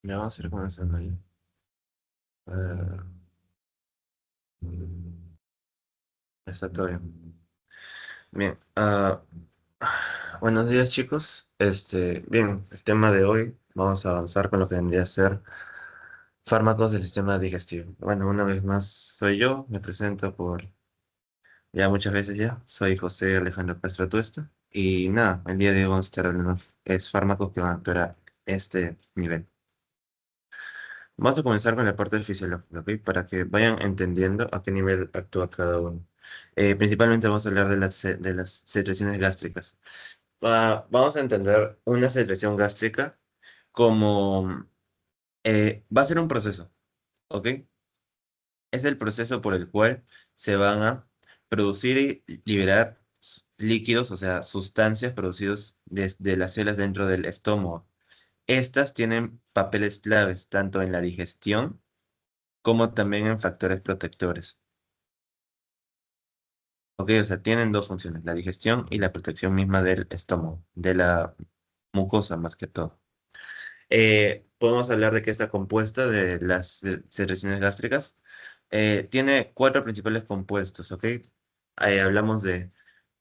Ya vamos a ir comenzando ahí. Ah, mm, está todo bien. Bien. Buenos días, chicos. Bien, el tema de hoy, vamos a avanzar con lo que vendría a ser fármacos del sistema digestivo. Bueno, una vez más soy yo, me presento por ya muchas veces ya. Soy José Alejandro Castro Tuesta. Y nada, el día de hoy vamos a estar hablando es fármacos que van a actuar a este nivel. Vamos a comenzar con la parte del fisiológico, ¿ok? Para que vayan entendiendo a qué nivel actúa cada uno. Principalmente vamos a hablar de de las secreciones gástricas. Vamos a entender una secreción gástrica como va a ser un proceso, ¿ok? Es el proceso por el cual se van a producir y liberar líquidos, o sea, sustancias producidos desde las células dentro del estómago. Estas tienen papeles claves tanto en la digestión como también en factores protectores. Ok, o sea, tienen dos funciones, la digestión y la protección misma del estómago, de la mucosa más que todo. Podemos hablar de que está compuesta de las secreciones gástricas. Tiene cuatro principales compuestos, ¿ok? Hablamos de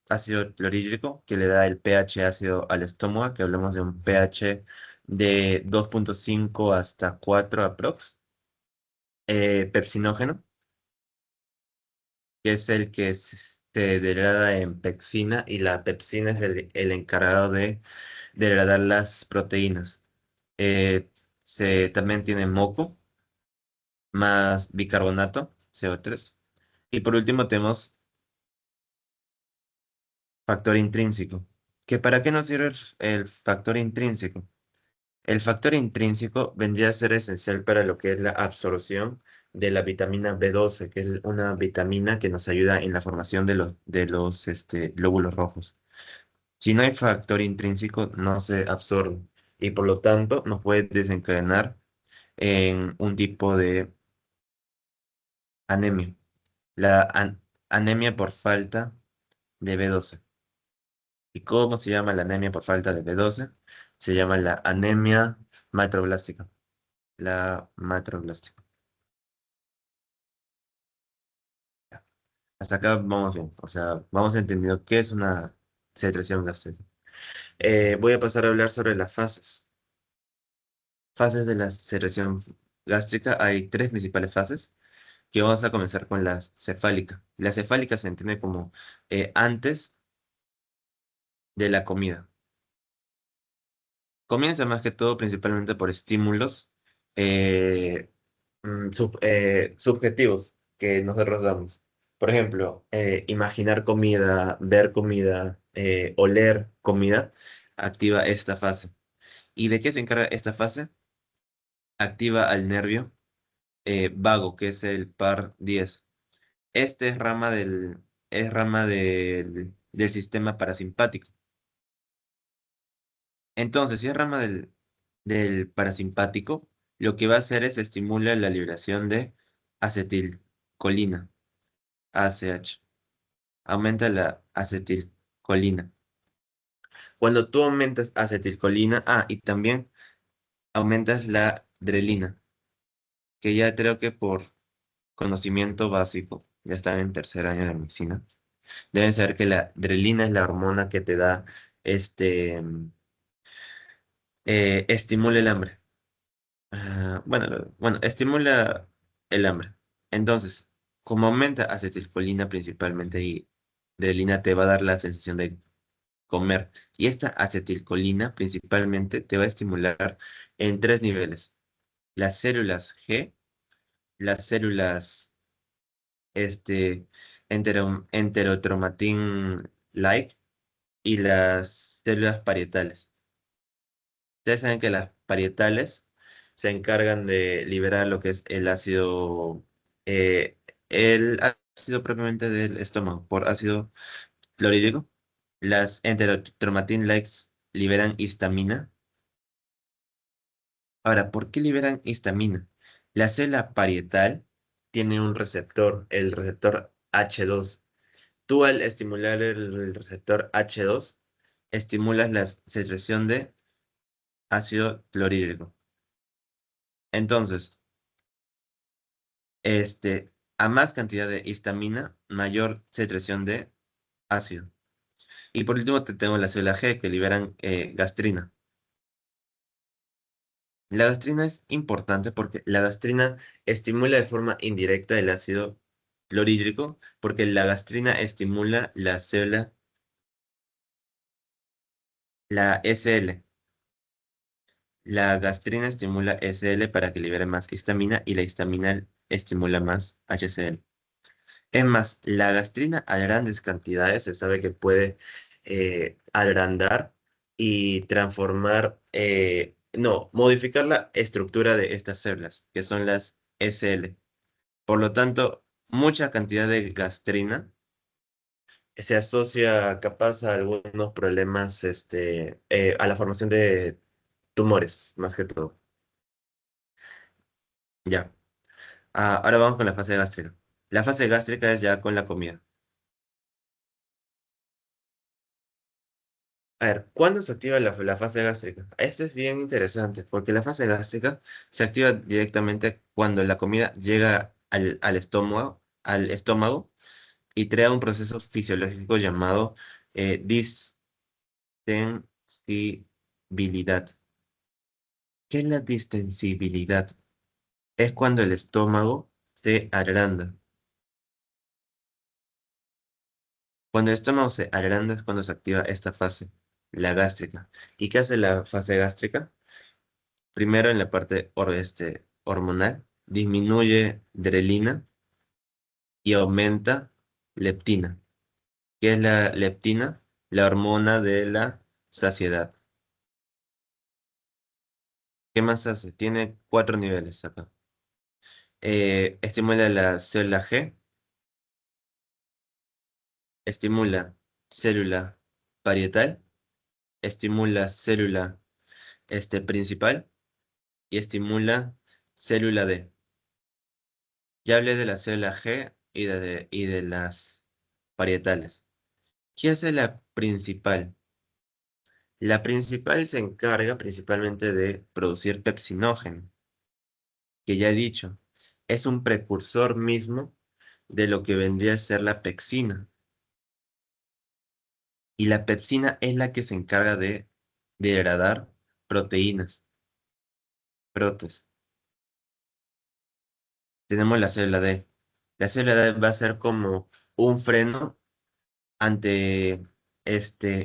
ácido clorhídrico, que le da el pH ácido al estómago, que hablamos de un pH de 2,5 hasta 4 aprox. Pepsinógeno, que es el que se degrada en pepsina y la pepsina es el encargado de degradar las proteínas. Eh, también tiene moco más bicarbonato, CO3. Y por último tenemos factor intrínseco. ¿Que para qué nos sirve el factor intrínseco? El factor intrínseco vendría a ser esencial para lo que es la absorción de la vitamina B12, que es una vitamina que nos ayuda en la formación de los glóbulos rojos. Si no hay factor intrínseco, no se absorbe y por lo tanto nos puede desencadenar en un tipo de anemia. Anemia por falta de B12. ¿Y cómo se llama la anemia por falta de B12? Se llama la anemia macroblástica. La macroblástica. Ya. Hasta acá vamos bien. O sea, vamos entendiendo qué es una secreción gástrica. Voy a pasar a hablar sobre las fases. Fases de la secreción gástrica. Hay tres principales fases, que vamos a comenzar con la cefálica. La cefálica se entiende como antes de la comida. Comienza más que todo principalmente por estímulos eh, subjetivos que nosotros damos. Por ejemplo, imaginar comida, ver comida, oler comida, activa esta fase. ¿Y de qué se encarga esta fase? Activa al nervio vago, que es el par 10. Este es rama del sistema parasimpático. Entonces, si es rama del parasimpático, lo que va a hacer es estimular la liberación de acetilcolina, ACH. Aumenta la acetilcolina. Cuando tú aumentas acetilcolina, y también aumentas la drelina, que ya creo que por conocimiento básico, ya están en tercer año de medicina, deben saber que la drelina es la hormona que te da estimula el hambre. Bueno, estimula el hambre. Entonces, como aumenta acetilcolina principalmente y adrenalina te va a dar la sensación de comer. Y esta acetilcolina principalmente te va a estimular en tres niveles. Las células G, las células enterotromatin-like y las células parietales. Ustedes saben que las parietales se encargan de liberar lo que es eh, el ácido propiamente del estómago, por ácido clorhídrico. Las enterotromatin likes liberan histamina. Ahora, ¿por qué liberan histamina? La célula parietal tiene un receptor, el receptor H2. Tú al estimular el receptor H2, estimulas la secreción de ácido clorhídrico. Entonces, a más cantidad de histamina, mayor secreción de ácido. Y por último, te tengo la célula G que liberan gastrina. La gastrina es importante porque la gastrina estimula de forma indirecta el ácido clorhídrico, porque la gastrina estimula la célula, la SL. La gastrina estimula SL para que libere más histamina y la histamina estimula más HCl. Es más, la gastrina a grandes cantidades se sabe que puede agrandar y transformar, no, modificar la estructura de estas células, que son las SL. Por lo tanto, mucha cantidad de gastrina se asocia capaz a algunos problemas, a la formación de tumores, más que todo. Ya. Ahora vamos con la fase gástrica. La fase gástrica es ya con la comida. A ver, ¿cuándo se activa la fase gástrica? Esto es bien interesante, porque la fase gástrica se activa directamente cuando la comida llega al estómago y crea un proceso fisiológico llamado distensibilidad. ¿Qué es la distensibilidad? Es cuando el estómago se agranda. Cuando el estómago se agranda es cuando se activa esta fase, la gástrica. ¿Y qué hace la fase gástrica? Primero en la parte hormonal, disminuye grelina y aumenta leptina. ¿Qué es la leptina? La hormona de la saciedad. ¿Qué más hace? Tiene cuatro niveles acá. Estimula la célula G, estimula célula parietal, estimula célula principal y estimula célula D. Ya hablé de la célula G y de las parietales. ¿Qué hace la principal? La principal se encarga principalmente de producir pepsinógeno, que ya he dicho, es un precursor mismo de lo que vendría a ser la pexina. Y la pepsina es la que se encarga de degradar proteínas, protes. Tenemos la célula D. La célula D va a ser como un freno ante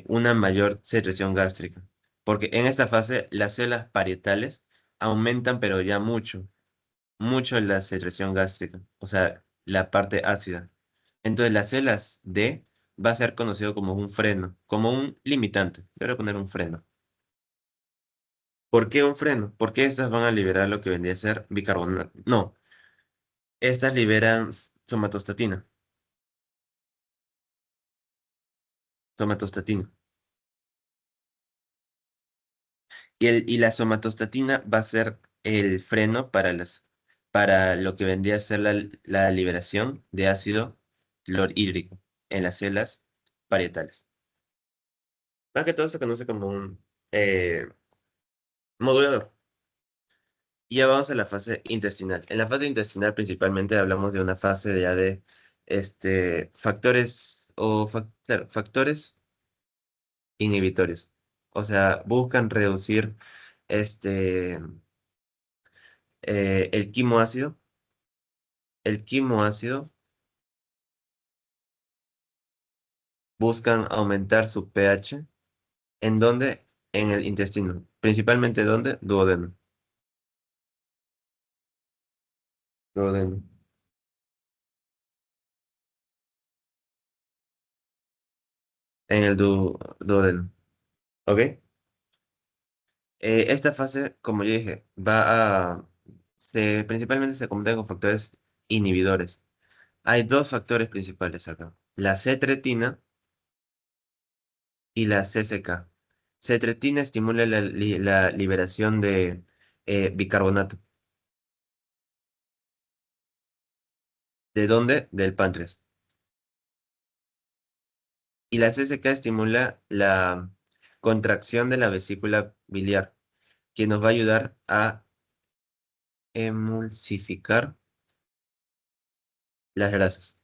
una mayor secreción gástrica. Porque en esta fase las células parietales aumentan, pero ya mucho la secreción gástrica, o sea, la parte ácida. Entonces las células D va a ser conocido como un freno, como un limitante. Le voy a poner un freno. ¿Por qué un freno? Porque estas van a liberar lo que vendría a ser bicarbonato. No, estas liberan somatostatina. Somatostatina. Y la somatostatina va a ser el freno para lo que vendría a ser la liberación de ácido clorhídrico en las células parietales. Más que todo se conoce como un modulador. Y ya vamos a la fase intestinal. En la fase intestinal principalmente hablamos de una fase ya de factores claro, factores inhibitorios. O sea, buscan reducir este, el quimoácido. El quimoácido buscan aumentar su pH. ¿En dónde? En el intestino. Principalmente ¿dónde? Duodeno. Duodeno. En el duodeno. ¿Ok? Esta fase, como yo dije, principalmente se compone con factores inhibidores. Hay dos factores principales acá. La C-tretina y la CCK. C-tretina estimula la liberación de bicarbonato. ¿De dónde? Del páncreas. Y la CCK estimula la contracción de la vesícula biliar, que nos va a ayudar a emulsificar las grasas.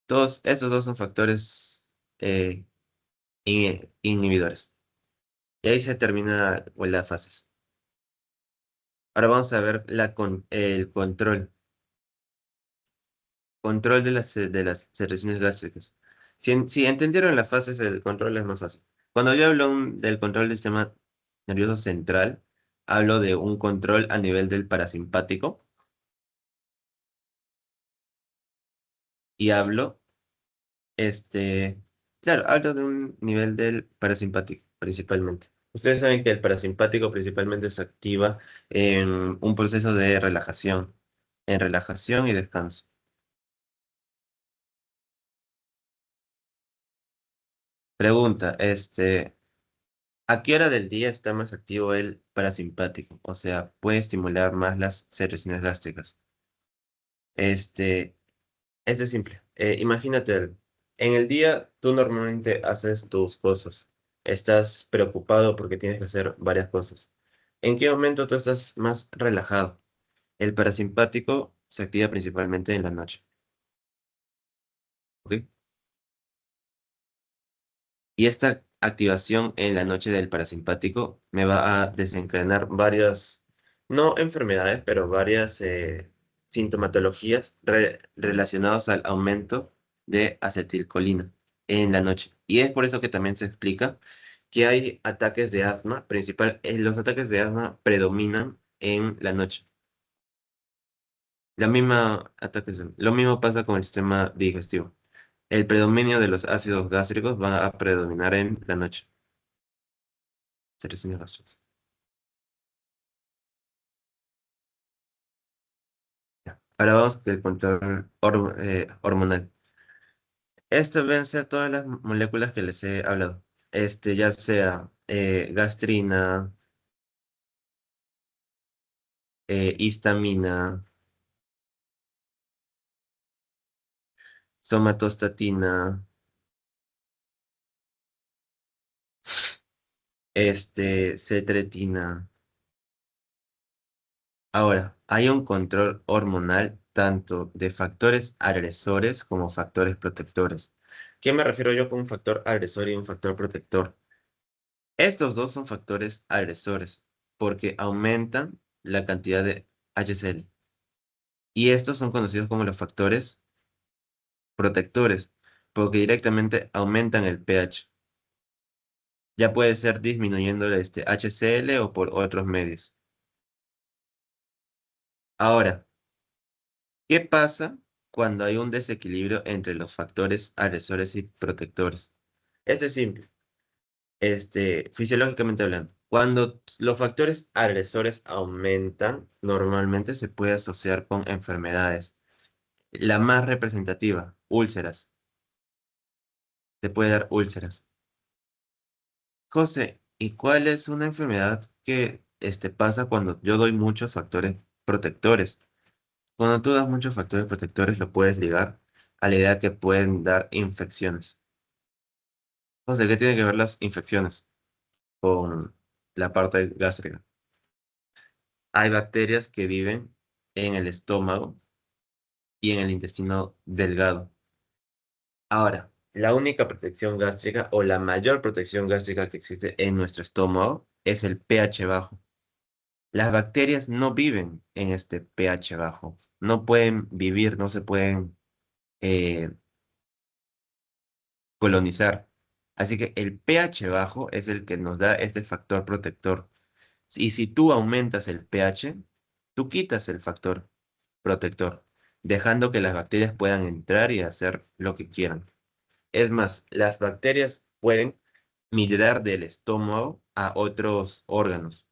Todos estos dos son factores eh, inhibidores. Y ahí se termina pues, las fases. Ahora vamos a ver el control. Control de las secreciones gástricas. Si entendieron las fases, el control es más fácil. Cuando yo hablo del control del sistema nervioso central, hablo de un control a nivel del parasimpático y este, claro, hablo de un nivel del parasimpático principalmente. Ustedes saben que el parasimpático principalmente se activa en un proceso de relajación, en relajación y descanso. Pregunta, ¿a qué hora del día está más activo el parasimpático? O sea, puede estimular más las secreciones gástricas. Este, esto es simple. Imagínate algo. En el día tú normalmente haces tus cosas. Estás preocupado porque tienes que hacer varias cosas. ¿En qué momento tú estás más relajado? El parasimpático se activa principalmente en la noche. ¿Ok? Y esta activación en la noche del parasimpático me va a desencadenar varias, no enfermedades, pero varias sintomatologías relacionadas al aumento de acetilcolina en la noche. Y es por eso que también se explica que hay ataques de asma, los ataques de asma predominan en la noche. Lo mismo pasa con el sistema digestivo. El predominio de los ácidos gástricos va a predominar en la noche. Secreciones gástricas. Ya. Ahora vamos con el control hormonal. Esto deben ser todas las moléculas que les he hablado. Ya sea gastrina, histamina, somatostatina, secretina. Ahora, hay un control hormonal tanto de factores agresores como factores protectores. ¿Qué me refiero yo con un factor agresor y un factor protector? Estos dos son factores agresores porque aumentan la cantidad de HCl. Y estos son conocidos como los factores protectores porque directamente aumentan el pH. Ya puede ser disminuyendo HCl o por otros medios. Ahora, ¿qué pasa cuando hay un desequilibrio entre los factores agresores y protectores? Esto es simple. Fisiológicamente hablando, cuando los factores agresores aumentan, normalmente se puede asociar con enfermedades. La más representativa, úlceras. Te puede dar úlceras. José, ¿y cuál es una enfermedad que pasa cuando yo doy muchos factores protectores? Cuando tú das muchos factores protectores, lo puedes ligar a la idea que pueden dar infecciones. José, ¿qué tienen que ver las infecciones con la parte gástrica? Hay bacterias que viven en el estómago y en el intestino delgado. Ahora, la única protección gástrica o la mayor protección gástrica que existe en nuestro estómago es el pH bajo. Las bacterias no viven en este pH bajo. No pueden vivir, no se pueden eh, colonizar. Así que el pH bajo es el que nos da este factor protector. Y si tú aumentas el pH, tú quitas el factor protector, dejando que las bacterias puedan entrar y hacer lo que quieran. Es más, las bacterias pueden migrar del estómago a otros órganos,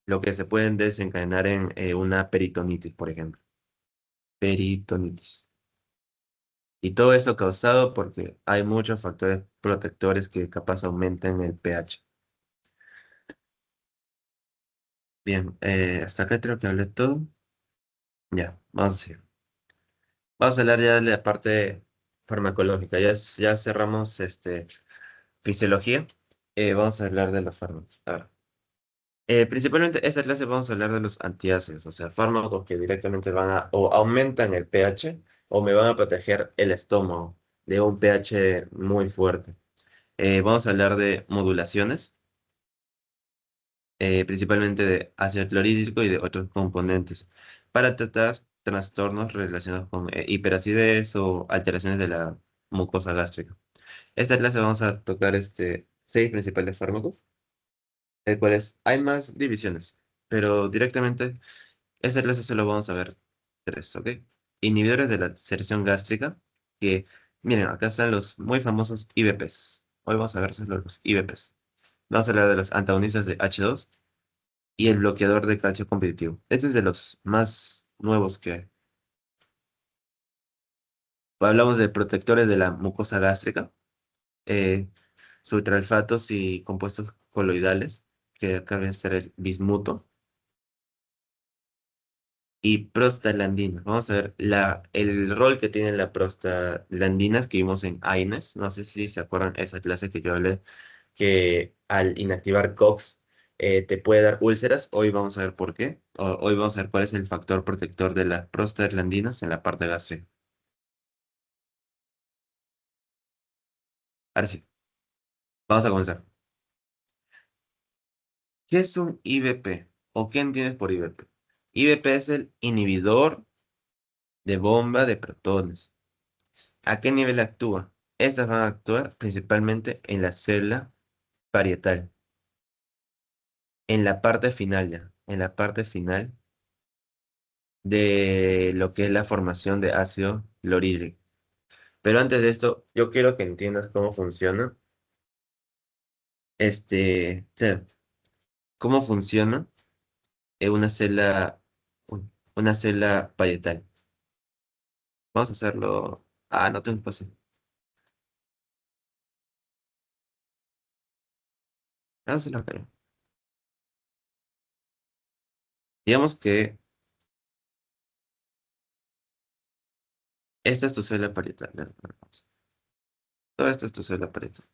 lo que se pueden desencadenar en una peritonitis, por ejemplo. Peritonitis. Y todo eso causado porque hay muchos factores protectores que capaz aumentan el pH. Bien, hasta acá creo que hablé todo. Ya, vamos a seguir. Vamos a hablar ya de la parte farmacológica. Ya cerramos fisiología. Vamos a hablar de los fármacos. A ver. Principalmente esta clase vamos a hablar de los antiácidos, o sea, fármacos que directamente van a o aumentan el pH o me van a proteger el estómago de un pH muy fuerte. Vamos a hablar de modulaciones, principalmente de ácido clorhídrico y de otros componentes, para tratar trastornos relacionados con hiperacidez o alteraciones de la mucosa gástrica. Esta clase vamos a tocar seis principales fármacos, el cuales hay más divisiones, pero directamente esta clase solo vamos a ver tres, ¿ok? Inhibidores de la secreción gástrica, que miren, acá están los muy famosos IBPs. Hoy vamos a ver solo los IBPs. Vamos a hablar de los antagonistas de H2 y el bloqueador de calcio competitivo. Este es de los más nuevos que hay. Hablamos de protectores de la mucosa gástrica, eh, sustralfatos y compuestos coloidales, que acá deben ser el bismuto, y prostaglandinas. Vamos a ver el rol que tienen las prostaglandinas que vimos en AINES. No sé si se acuerdan esa clase que yo hablé, que al inactivar COX te puede dar úlceras. Hoy vamos a ver por qué. Hoy vamos a ver cuál es el factor protector de las prostaglandinas en la parte gástrica. Ahora sí, vamos a comenzar. ¿Qué es un IBP? ¿O qué entiendes por IBP? IBP es el inhibidor de bomba de protones. ¿A qué nivel actúa? Estas van a actuar principalmente en la célula parietal, en la parte final ya, en la parte final de lo que es la formación de ácido clorhídrico. Pero antes de esto, yo quiero que entiendas cómo funciona o sea, cómo funciona una célula, uy, una célula parietal. Vamos a hacerlo. Ah, no tengo espacio. Vamos a hacerlo acá. Digamos que esta es tu célula parietal. Ya, vamos. Todo esto es tu célula parietal.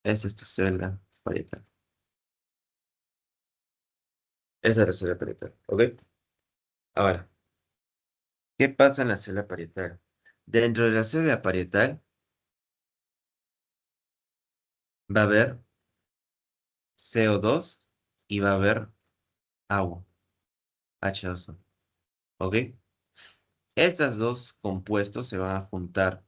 Esta es tu célula parietal. Esa es la célula parietal, ¿ok? Ahora, ¿qué pasa en la célula parietal? Dentro de la célula parietal va a haber CO2 y va a haber agua, H2O, ¿ok? Estos dos compuestos se van a juntar,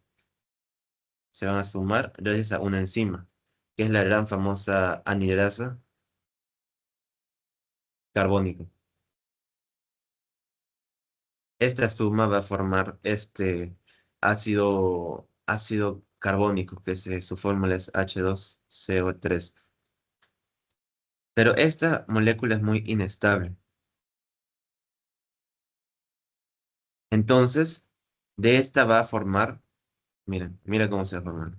se van a sumar gracias a una enzima, que es la gran famosa anhidrasa carbónica. Esta suma va a formar este ácido carbónico, su fórmula es H2CO3. Pero esta molécula es muy inestable. Entonces, de esta va a formar, miren, mira cómo se va a formar.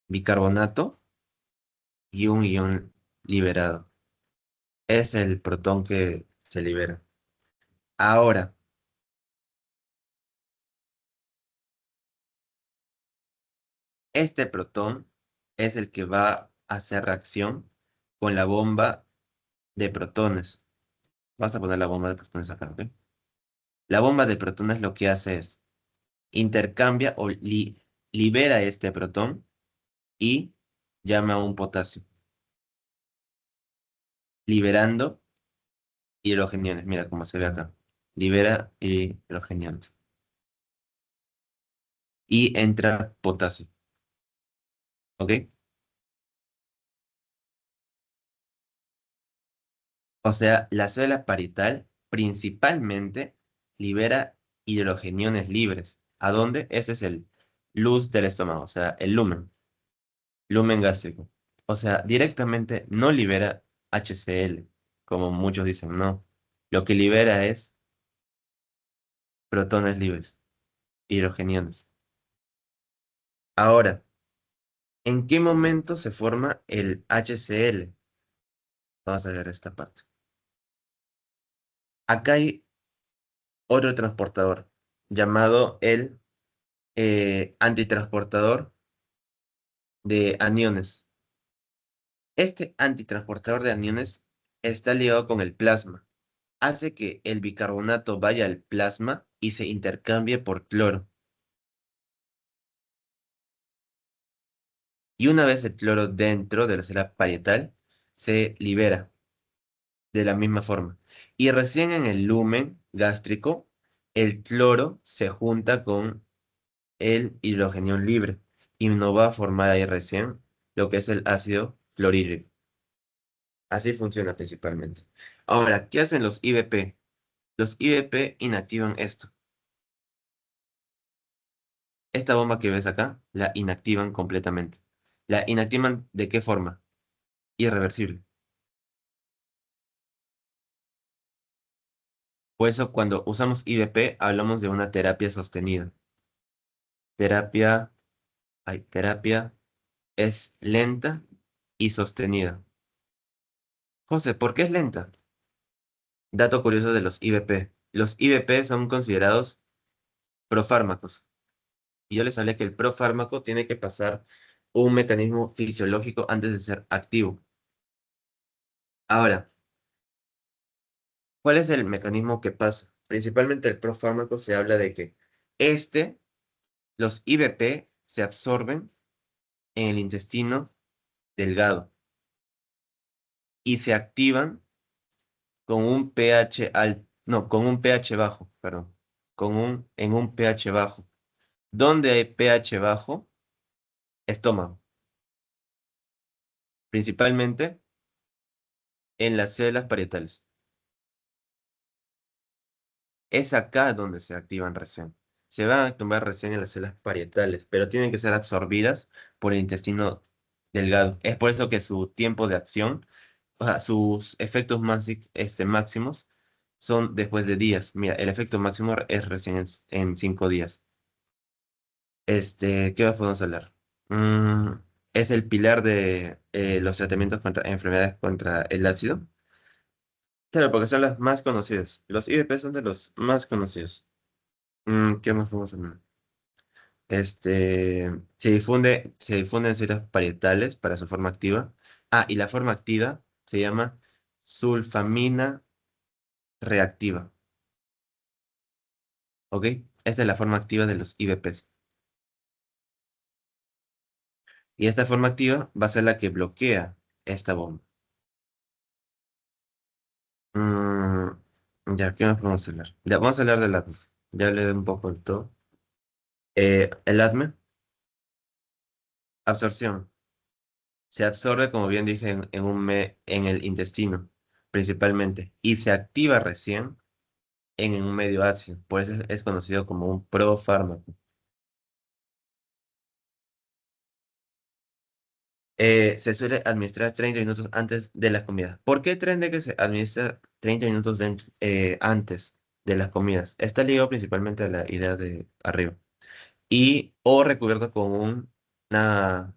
Bicarbonato y un ion liberado. Es el protón que se libera. Ahora, este protón es el que va a hacer reacción con la bomba de protones. Vas a poner la bomba de protones acá, ¿ok? La bomba de protones lo que hace es intercambia o libera este protón y llama a un potasio, liberando hidrogeniones. Mira cómo se ve acá. Libera hidrogeniones. Y entra potasio. ¿Ok? O sea, la célula parietal principalmente libera hidrogeniones libres. ¿A dónde? Ese es el luz del estómago, o sea, el lumen gástrico. O sea, directamente no libera HCl, como muchos dicen, no. Lo que libera es protones libres, hidrogeniones. Ahora, ¿en qué momento se forma el HCl? Vamos a ver esta parte. Acá hay otro transportador llamado el antitransportador de aniones. Este antitransportador de aniones está ligado con el plasma. Hace que el bicarbonato vaya al plasma y se intercambie por cloro. Y una vez el cloro dentro de la célula parietal, se libera de la misma forma. Y recién en el lumen gástrico, el cloro se junta con el hidrogenión libre y nos va a formar ahí recién lo que es el ácido clorhídrico. Así funciona principalmente. Ahora, ¿qué hacen los IBP? Los IBP inactivan esto. Esta bomba que ves acá, la inactivan completamente. ¿La inactivan de qué forma? Irreversible. Por eso cuando usamos IBP hablamos de una terapia sostenida. Terapia, terapia es lenta y sostenida. José, ¿por qué es lenta? Dato curioso de los IBP. Los IBP son considerados profármacos. Y yo les hablé que el profármaco tiene que pasar un mecanismo fisiológico antes de ser activo. Ahora, ¿cuál es el mecanismo que pasa? Principalmente el profármaco se habla de que este, los IBP se absorben en el intestino delgado y se activan con un pH alto, no, con un pH bajo, perdón, en un pH bajo. ¿Dónde hay pH bajo? Estómago, principalmente en las células parietales. Es acá donde se activan recién. Se van a activar recién en las células parietales, pero tienen que ser absorbidas por el intestino delgado. Es por eso que su tiempo de acción, o sea, sus efectos máximos son después de días. Mira, el efecto máximo es recién en 5 días. ¿Qué más podemos hablar? Mm, es el pilar de los tratamientos contra enfermedades contra el ácido. Claro, porque son las más conocidas. Los IBP son de los más conocidos. ¿Qué más podemos hablar? Se difunde en células parietales para su forma activa. Ah, y la forma activa se llama sulfamina reactiva. ¿Ok? Esta es la forma activa de los IBPs. Y esta forma activa va a ser la que bloquea esta bomba. Mm, ya, ¿qué más podemos hablar? Ya, vamos a hablar del ADME. Ya le un poco de todo. El ADME, absorción. Se absorbe, como bien dije, en el intestino, principalmente. Y se activa recién en un medio ácido. Por eso es conocido como un profármaco. Se suele administrar 30 minutos antes de las comidas. ¿Por qué tren de que se administra 30 minutos antes de las comidas? Está ligado principalmente a la idea de arriba. Y o recubierto con una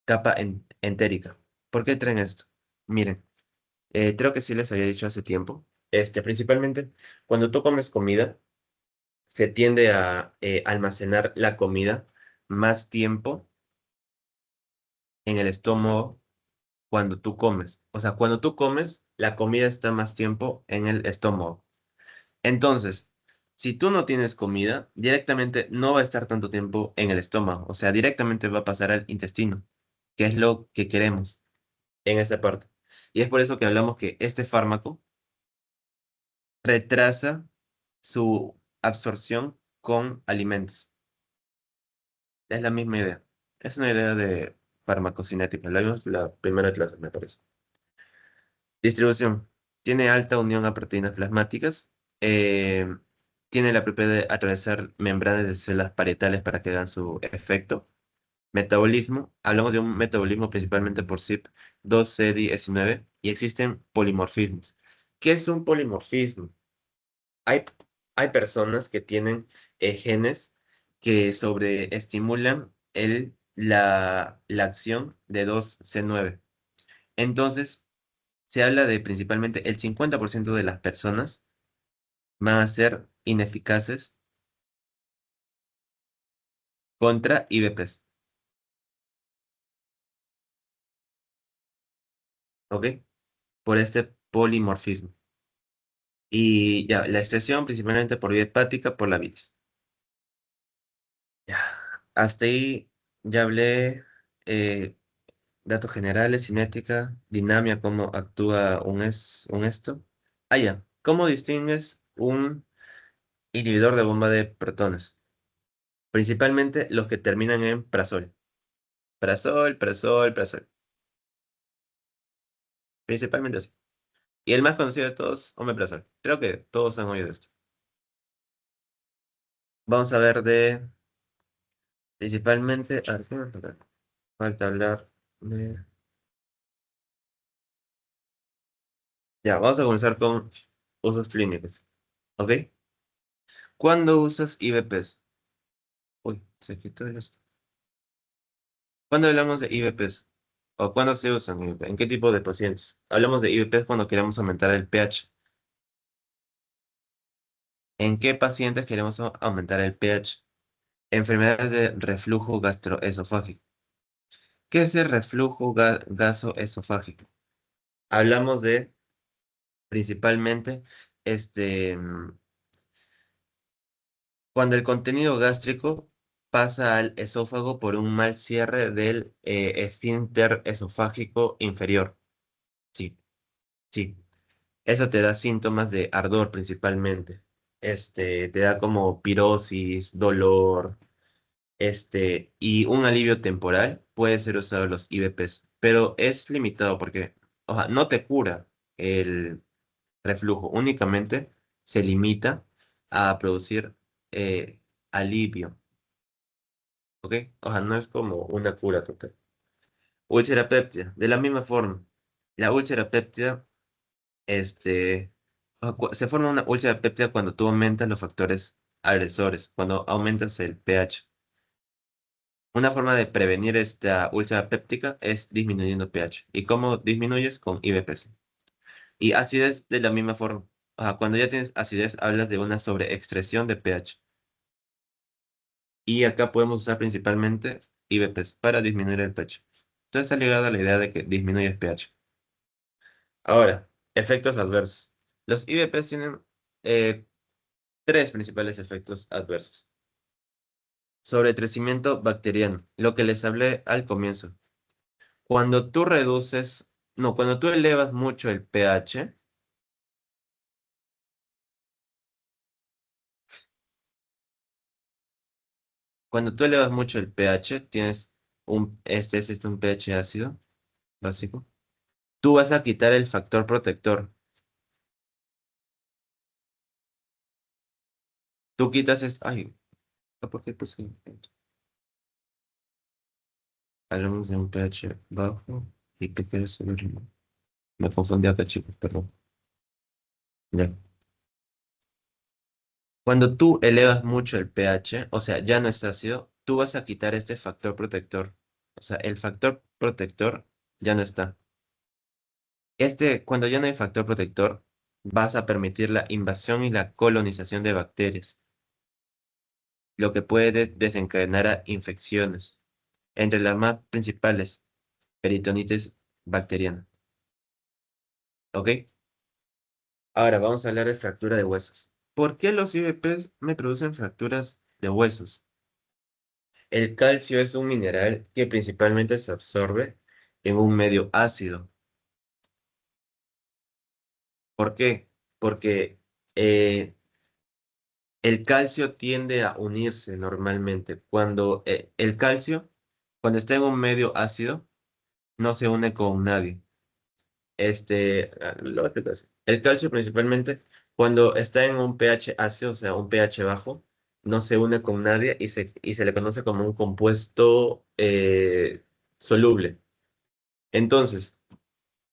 capa entérica. ¿Por qué tren esto? Miren, creo que sí les había dicho hace tiempo. Principalmente, cuando tú comes comida, se tiende a almacenar la comida más tiempo en el estómago cuando tú comes. O sea, cuando tú comes, la comida está más tiempo en el estómago. Entonces, si tú no tienes comida, directamente no va a estar tanto tiempo en el estómago. O sea, directamente va a pasar al intestino, que es lo que queremos en esta parte. Y es por eso que hablamos que este fármaco retrasa su absorción con alimentos. Es la misma idea. Es una idea de farmacocinética. La vimos la primera clase, me parece. Distribución. Tiene alta unión a proteínas plasmáticas. eh, Tiene la propiedad de atravesar membranas de células parietales para que hagan su efecto. Metabolismo. Hablamos de un metabolismo principalmente por CYP2C19 y existen polimorfismos. ¿Qué es un polimorfismo? Hay, hay personas que tienen genes que sobreestimulan la acción de 2C9. Entonces, se habla de principalmente el 50% de las personas van a ser ineficaces contra IBPs. ¿Ok? por este polimorfismo. Y ya, la excreción principalmente por vía hepática, por la bilis. Ya, hasta ahí ya hablé datos generales, cinética, dinámica, cómo actúa un esto. Ah, ya, ¿cómo distingues un inhibidor de bomba de protones? Principalmente los que terminan en prazol. Prazol, prazol, prazol. Principalmente así. Y el más conocido de todos, omeprazol. Creo que todos han oído esto. Vamos a ver de principalmente. A ver, ¿qué me falta? Falta hablar de. Ya, vamos a comenzar con usos clínicos. ¿Ok? ¿Cuándo usas IVPs? Uy, se quitó esto. ¿Cuándo hablamos de IVPs? ¿O cuándo se usan IVP? ¿En qué tipo de pacientes? Hablamos de IVPs cuando queremos aumentar el pH. ¿En qué pacientes queremos aumentar el pH? Enfermedades de reflujo gastroesofágico. ¿Qué es el reflujo gasoesofágico? Hablamos de principalmente cuando el contenido gástrico pasa al esófago por un mal cierre del esfínter esofágico inferior. Sí, sí. Eso te da síntomas de ardor principalmente. Te da como pirosis, dolor, y un alivio temporal. Puede ser usado los IVPs, pero es limitado porque, o sea, no te cura el reflujo, únicamente se limita a producir alivio, ¿ok? O sea, no es como una cura total. Úlcera péptida, de la misma forma. La úlcera péptida, se forma una úlcera péptida cuando tú aumentas los factores agresores, cuando aumentas el pH. Una forma de prevenir esta úlcera péptica es disminuyendo pH. ¿Y cómo disminuyes? Con IVPs. Y acidez de la misma forma. Cuando ya tienes acidez, hablas de una sobreexcreción de pH. Y acá podemos usar principalmente IVPs para disminuir el pH. Todo está ligado a la idea de que disminuye el pH. Ahora, efectos adversos. Los IVPs tienen eh, tres principales efectos adversos. Sobrecrecimiento bacteriano, lo que les hablé al comienzo. Cuando tú reduces, no, cuando tú elevas mucho el pH, cuando tú elevas mucho el pH, tienes este es un pH ácido, básico. Tú vas a quitar el factor protector. Tú quitas ay, ¿por qué puse? Hablamos de un pH bajo y qué quieres saber. Me confundí acá, chicos, perdón. Ya. Cuando tú elevas mucho el pH, o sea, ya no está ácido, tú vas a quitar este factor protector. O sea, el factor protector ya no está. Cuando ya no hay factor protector, vas a permitir la invasión y la colonización de bacterias, lo que puede desencadenar a infecciones, entre las más principales, peritonitis bacteriana. ¿Ok? Ahora vamos a hablar de fractura de huesos. ¿Por qué los IVPs me producen fracturas de huesos? El calcio es un mineral que principalmente se absorbe en un medio ácido. ¿Por qué? Porque eh, el calcio tiende a unirse normalmente. Cuando el calcio, cuando está en un medio ácido, no se une con nadie. Lo voy a explicar así. El calcio principalmente, cuando está en un pH ácido, o sea, un pH bajo, no se une con nadie y se le conoce como un compuesto soluble. Entonces,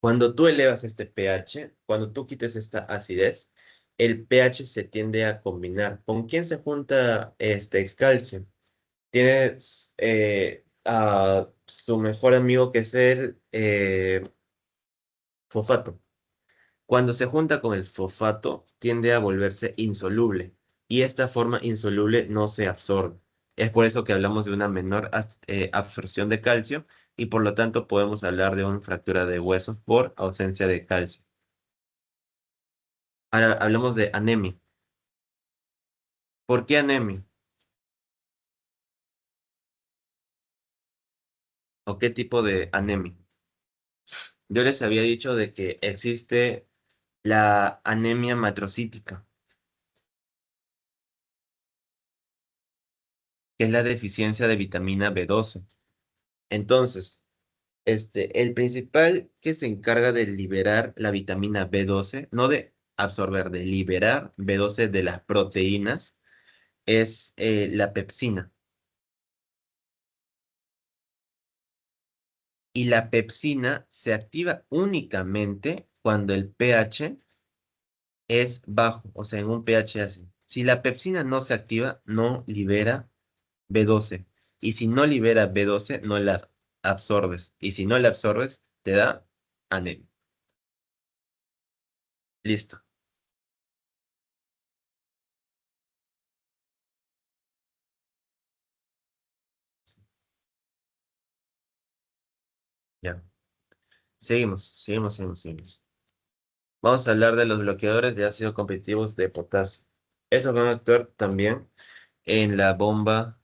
cuando tú elevas este pH, cuando tú quites esta acidez, el pH se tiende a combinar. ¿Con quién se junta este calcio? Tiene a su mejor amigo que es el fosfato. Cuando se junta con el fosfato, tiende a volverse insoluble y esta forma insoluble no se absorbe. Es por eso que hablamos de una menor absorción de calcio y por lo tanto podemos hablar de una fractura de huesos por ausencia de calcio. Ahora hablamos de anemia. ¿Por qué anemia? ¿O qué tipo de anemia? Yo les había dicho de que existe la anemia macrocítica, que es la deficiencia de vitamina B12. Entonces, el principal que se encarga de liberar la vitamina B12, no de absorber, de liberar B12 de las proteínas, es la pepsina. Y la pepsina se activa únicamente cuando el pH es bajo, o sea, en un pH así. Si la pepsina no se activa, no libera B12. Y si no libera B12, no la absorbes. Y si no la absorbes, te da anemia. Listo. Ya. Seguimos. Vamos a hablar de los bloqueadores de ácido competitivos de potasio. Esos van a actuar también en la bomba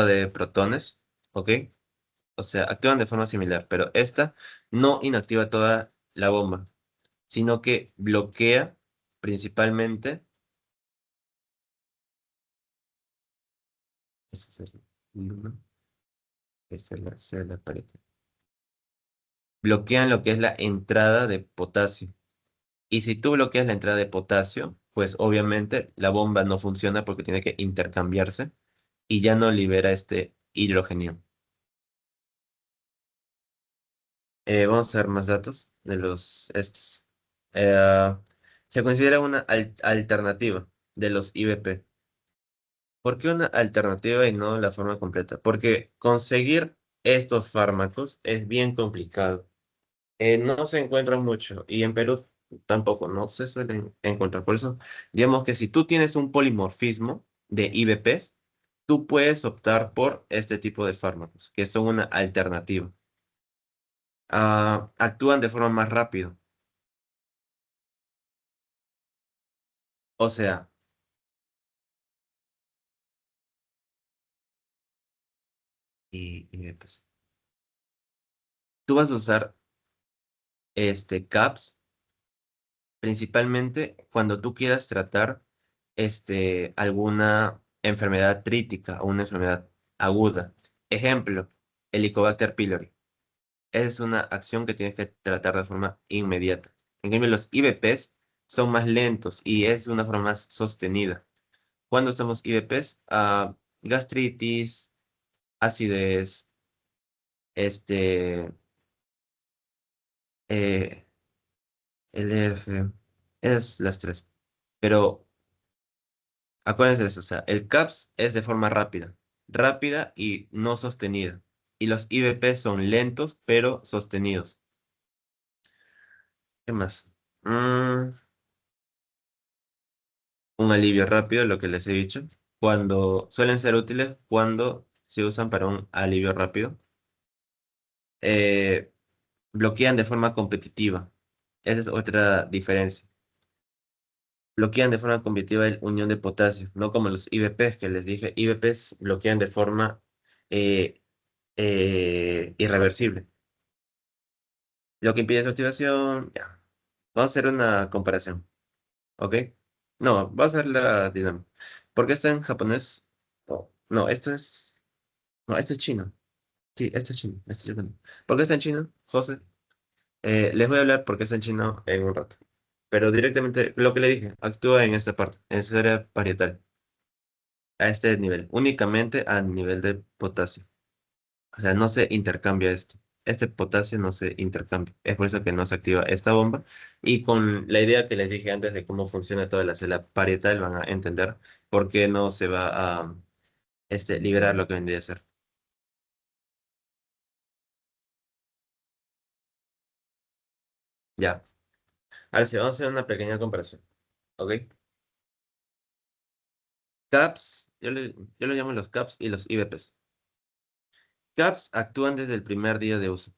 de protones, ¿ok? O sea, actúan de forma similar, pero esta no inactiva toda la bomba, sino que bloquea principalmente. Ese es el uno, esta es la C de la pared. Bloquean lo que es la entrada de potasio. Y si tú bloqueas la entrada de potasio, pues obviamente la bomba no funciona porque tiene que intercambiarse y ya no libera este hidrogenio. Vamos a ver más datos de los estos. Eh, Se considera una alternativa de los IVP. ¿Por qué una alternativa y no la forma completa? Porque conseguir estos fármacos es bien complicado. No se encuentran mucho y en Perú tampoco, no se suelen encontrar. Por eso, digamos que si tú tienes un polimorfismo de IVPs, tú puedes optar por este tipo de fármacos, que son una alternativa. Actúan de forma más rápido. O sea, IVPs. Tú vas a usar CAPS principalmente cuando tú quieras tratar alguna enfermedad trítica o una enfermedad aguda. Ejemplo, Helicobacter pylori. Es una acción que tienes que tratar de forma inmediata. En cambio, los IVPs son más lentos y es de una forma más sostenida. ¿Cuándo usamos IVPs? Gastritis, acidez, este, eh, LF, es las tres. Pero acuérdense de eso, o sea, el CAPS es de forma rápida y no sostenida. Y los IVP son lentos pero sostenidos. ¿Qué más? Mm, un alivio rápido, lo que les he dicho. Cuando suelen ser útiles cuando se usan para un alivio rápido. Eh, Bloquean de forma competitiva. Esa es otra diferencia. Bloquean de forma competitiva el unión de potasio, no como los IVPs que les dije. IVPs bloquean de forma eh, irreversible. Lo que impide su activación, ya. Vamos a hacer una comparación, ¿ok? No, vamos a hacer la dinámica. ¿Por qué está en japonés? Oh, no, no, esto es chino. Sí, esto es chino. Esto es chino. ¿Por qué está en chino, José? Les voy a hablar por qué está en chino en un rato. Pero directamente, lo que le dije, actúa en esta parte, en su área parietal, a este nivel, únicamente a nivel de potasio. O sea, no se intercambia esto. Este potasio no se intercambia. Es por eso que no se activa esta bomba. Y con la idea que les dije antes de cómo funciona toda la célula parietal, van a entender por qué no se va a liberar lo que vendría a ser. Ya. Ahora sí, vamos a hacer una pequeña comparación. ¿Ok? CAPS, yo lo llamo los CAPS y los IVPs. CAPS actúan desde el primer día de uso.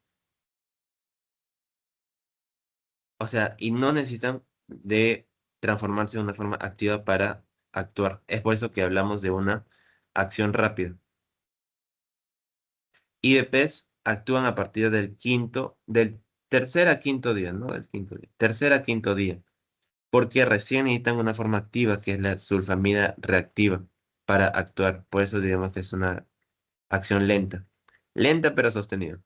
O sea, y no necesitan de transformarse de una forma activa para actuar. Es por eso que hablamos de una acción rápida. IVPs actúan a partir del tercer a quinto día, ¿no? Del quinto día. Tercer a quinto día. Porque recién necesitan una forma activa, que es la sulfamida reactiva, para actuar. Por eso digamos que es una acción lenta. Lenta pero sostenida.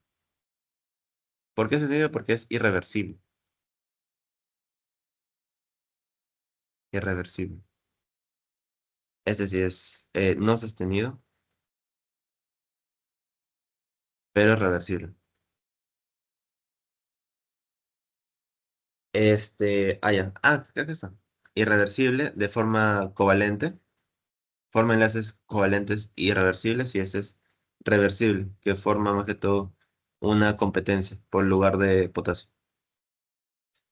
¿Por qué sostenida? Porque es irreversible. Irreversible. Es decir, es no sostenido, pero reversible. Ya. Acá está. Irreversible de forma covalente. Forma enlaces covalentes irreversibles y este es reversible, que forma más que todo una competencia por lugar de potasio.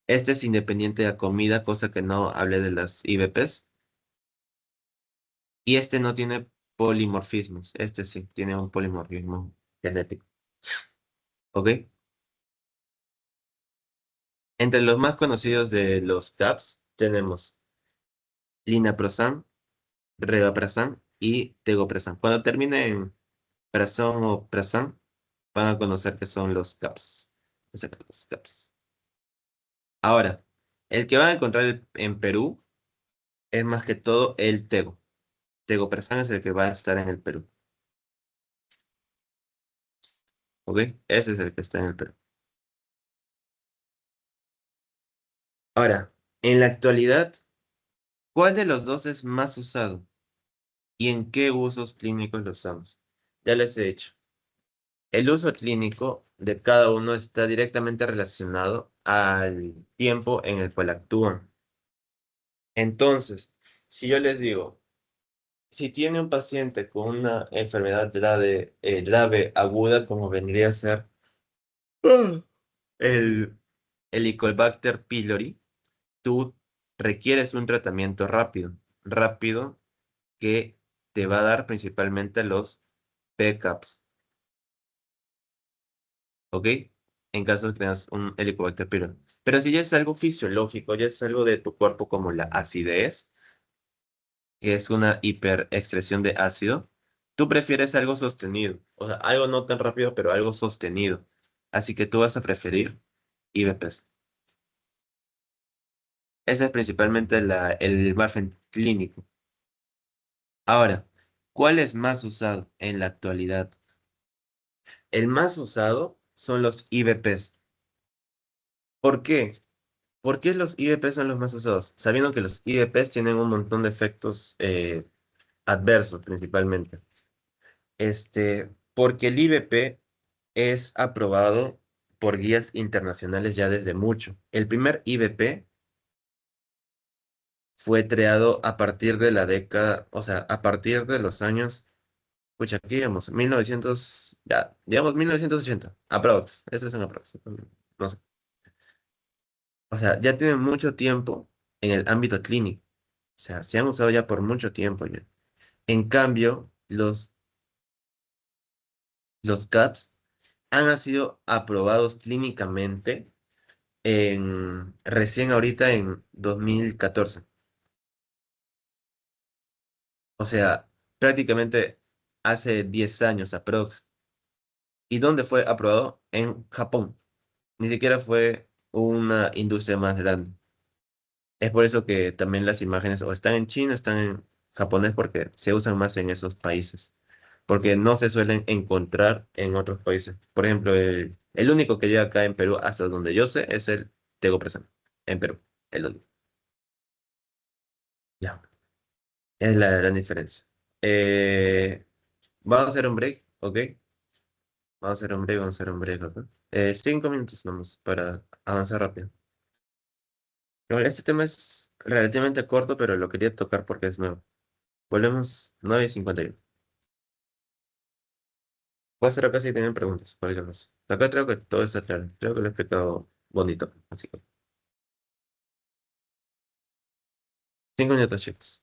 Este es independiente de la comida, cosa que no hablé de las IVPs. Y este no tiene polimorfismos. Este sí, tiene un polimorfismo genético. ¿Ok? Entre los más conocidos de los CAPS tenemos linaprosan, revaprasan y tegoprasan. Cuando termine en prason o prasan, van a conocer que son los CAPS. Exacto, los CAPS. Ahora, el que van a encontrar en Perú es más que todo el tego. Tegoprasan es el que va a estar en el Perú. ¿Ok? Ese es el que está en el Perú. Ahora, en la actualidad, ¿cuál de los dos es más usado? ¿Y en qué usos clínicos lo usamos? Ya les he dicho. El uso clínico de cada uno está directamente relacionado al tiempo en el cual actúan. Entonces, si yo les digo, si tiene un paciente con una enfermedad grave aguda, como vendría a ser ¡ah! el Helicobacter pylori, tú requieres un tratamiento rápido, rápido que te va a dar principalmente los PCAPs, ¿ok? En caso de que tengas un Helicobacter pylori. Pero si ya es algo fisiológico, ya es algo de tu cuerpo como la acidez, que es una hiperexcreción de ácido, tú prefieres algo sostenido, o sea, algo no tan rápido, pero algo sostenido. Así que tú vas a preferir IBPs. Ese es principalmente el margen clínico. Ahora, ¿cuál es más usado en la actualidad? El más usado son los IBPs. ¿Por qué? ¿Por qué los IBPs son los más usados? Sabiendo que los IBPs tienen un montón de efectos adversos principalmente. Porque el IBP es aprobado por guías internacionales ya desde mucho. El primer IBP fue creado a partir de la década, o sea, a partir de los años, escucha, aquí digamos, 1900, ya, digamos 1980, aprox, este es un aprox, no sé. O sea, ya tienen mucho tiempo en el ámbito clínico, o sea, se han usado ya por mucho tiempo ya. En cambio, los CAPS han sido aprobados clínicamente recién ahorita en 2014. O sea, prácticamente hace 10 años aprox. ¿Y dónde fue aprobado? En Japón. Ni siquiera fue una industria más grande. Es por eso que también las imágenes o están en chino o están en japonés porque se usan más en esos países. Porque no se suelen encontrar en otros países. Por ejemplo, el único que llega acá en Perú, hasta donde yo sé, es el Tegoprazán. En Perú. El único. Ya. Es la gran diferencia. Eh, Vamos a hacer un break, ¿ok? Vamos a hacer un break, ¿ok? 5 minutos nomás para avanzar rápido. Bueno, este tema es relativamente corto, pero lo quería tocar porque es nuevo. Volvemos 9:51. Voy a hacer acá si tienen preguntas, cualquier cosa. Acá creo que todo está claro. Creo que lo he explicado bonito. Así que 5 minutos, chicos.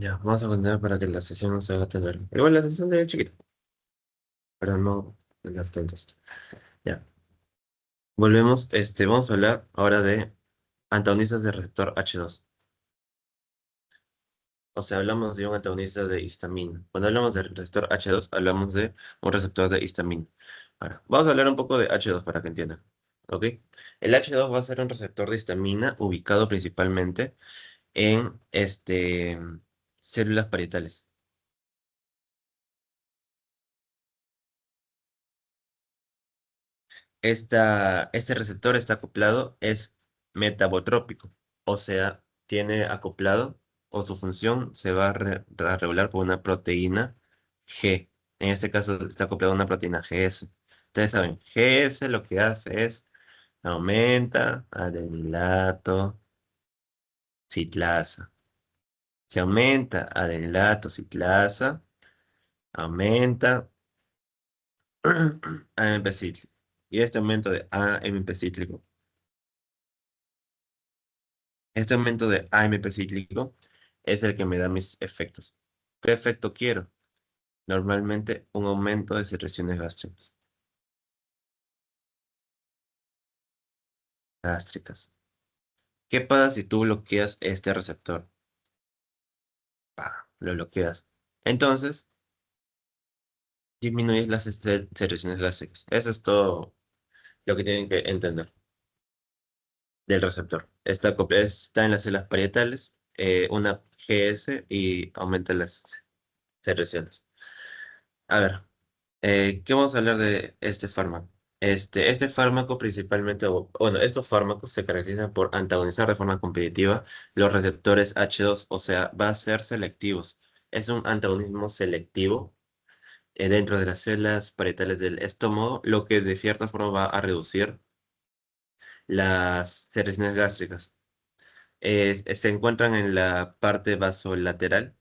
Ya, vamos a continuar para que la sesión no se haga tan larga. Igual la sesión de chiquita, pero no las tontas. Ya, volvemos. Vamos a hablar ahora de antagonistas del receptor H2. O sea, hablamos de un antagonista de histamina. Cuando hablamos del receptor H2, hablamos de un receptor de histamina. Ahora, vamos a hablar un poco de H2 para que entiendan. ¿Ok? El H2 va a ser un receptor de histamina ubicado principalmente en células parietales. Este receptor está acoplado, es metabotrópico, o sea, tiene acoplado o su función se va a regular por una proteína G. En este caso está acoplado a una proteína GS. Ustedes saben, GS lo que hace es aumenta adenilato citlasa. Se aumenta adenilato citlasa, aumenta AMP cíclico. Y este aumento de AMP cíclico, este aumento de AMP cíclico es el que me da mis efectos. ¿Qué efecto quiero? Normalmente un aumento de secreciones gástricas. ¿Qué pasa si tú bloqueas este receptor? Lo bloqueas. Entonces, disminuyes las secreciones gástricas. Eso es todo lo que tienen que entender del receptor. Está en las células parietales, una GS y aumenta las secreciones. A ver, ¿qué vamos a hablar de este fármaco? Este fármaco principalmente, bueno, estos fármacos se caracterizan por antagonizar de forma competitiva los receptores H2, o sea, va a ser selectivos. Es un antagonismo selectivo dentro de las células parietales del estómago, lo que de cierta forma va a reducir las secreciones gástricas. Se encuentran en la parte vasolateral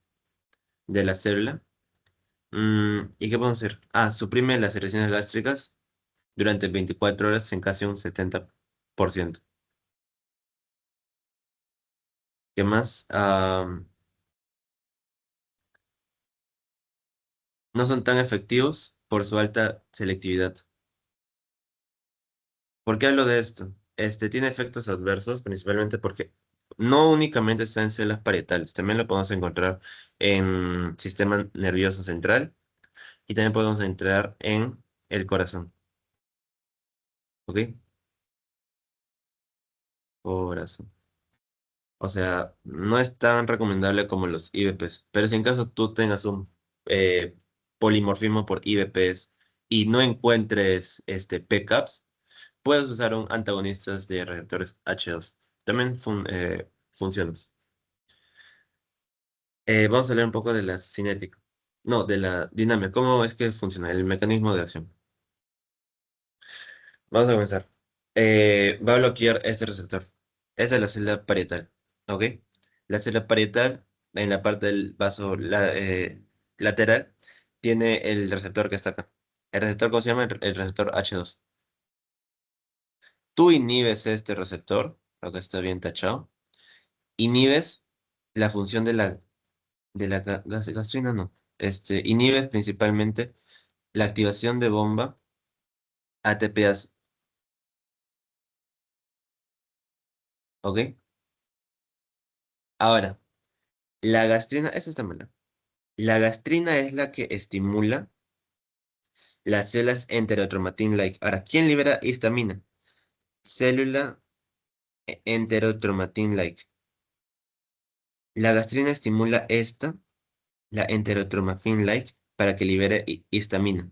de la célula. ¿Y qué podemos hacer? Suprime las secreciones gástricas durante 24 horas en casi un 70%. ¿Qué más? No son tan efectivos por su alta selectividad. ¿Por qué hablo de esto? Tiene efectos adversos principalmente porque no únicamente está en células parietales, también lo podemos encontrar en sistema nervioso central y también podemos entrar en el corazón. ¿Ok? Corazón. O sea, no es tan recomendable como los IBPs, pero si en caso tú tengas un eh, polimorfismo por IBPs y no encuentres PCAPs, puedes usar un antagonistas de receptores H2. También funciona. Vamos a hablar un poco de la cinética. No, de la dinámica. ¿Cómo es que funciona el mecanismo de acción? Vamos a comenzar. Va a bloquear este receptor. Esa es la célula parietal. ¿Ok? La célula parietal, en la parte del vaso lateral, tiene el receptor que está acá. ¿El receptor cómo se llama? El receptor H2. Tú inhibes este receptor, acá está bien tachado. Inhibes la función de la gastrina, no. Inhibes principalmente la activación de bomba ATPase. ¿Ok? Ahora, la gastrina, esa está mala. La gastrina es la que estimula las células enterotromatin-like. Ahora, ¿quién libera histamina? Célula enterotromatin-like. La gastrina estimula la enterotromatin-like, para que libere histamina.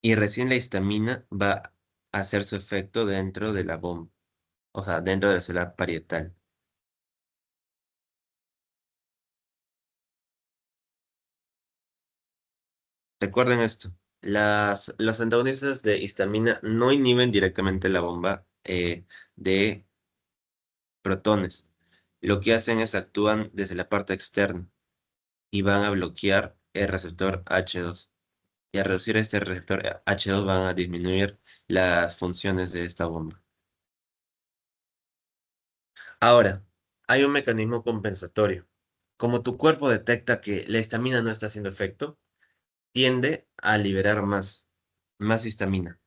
Y recién la histamina va a hacer su efecto dentro de la bomba, o sea, dentro de la célula parietal. Recuerden esto, los antagonistas de histamina no inhiben directamente la bomba de protones. Lo que hacen es actúan desde la parte externa y van a bloquear el receptor H2. Y al reducir este receptor H2 van a disminuir las funciones de esta bomba. Ahora, hay un mecanismo compensatorio. Como tu cuerpo detecta que la histamina no está haciendo efecto, tiende a liberar más histamina.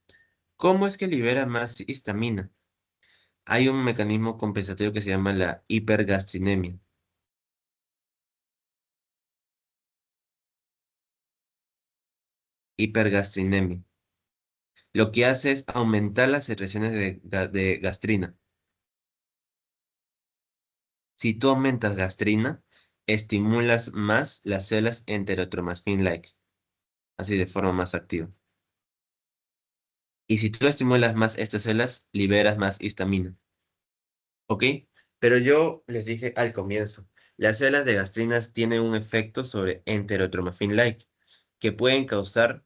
¿Cómo es que libera más histamina? Hay un mecanismo compensatorio que se llama la hipergastrinemia. Hipergastrinemia. Lo que hace es aumentar las secreciones de gastrina. Si tú aumentas gastrina, estimulas más las células enterotromasphin-like, así de forma más activa. Y si tú estimulas más estas células, liberas más histamina. ¿Ok? Pero yo les dije al comienzo, las células de gastrinas tienen un efecto sobre enterotromasphin-like que pueden causar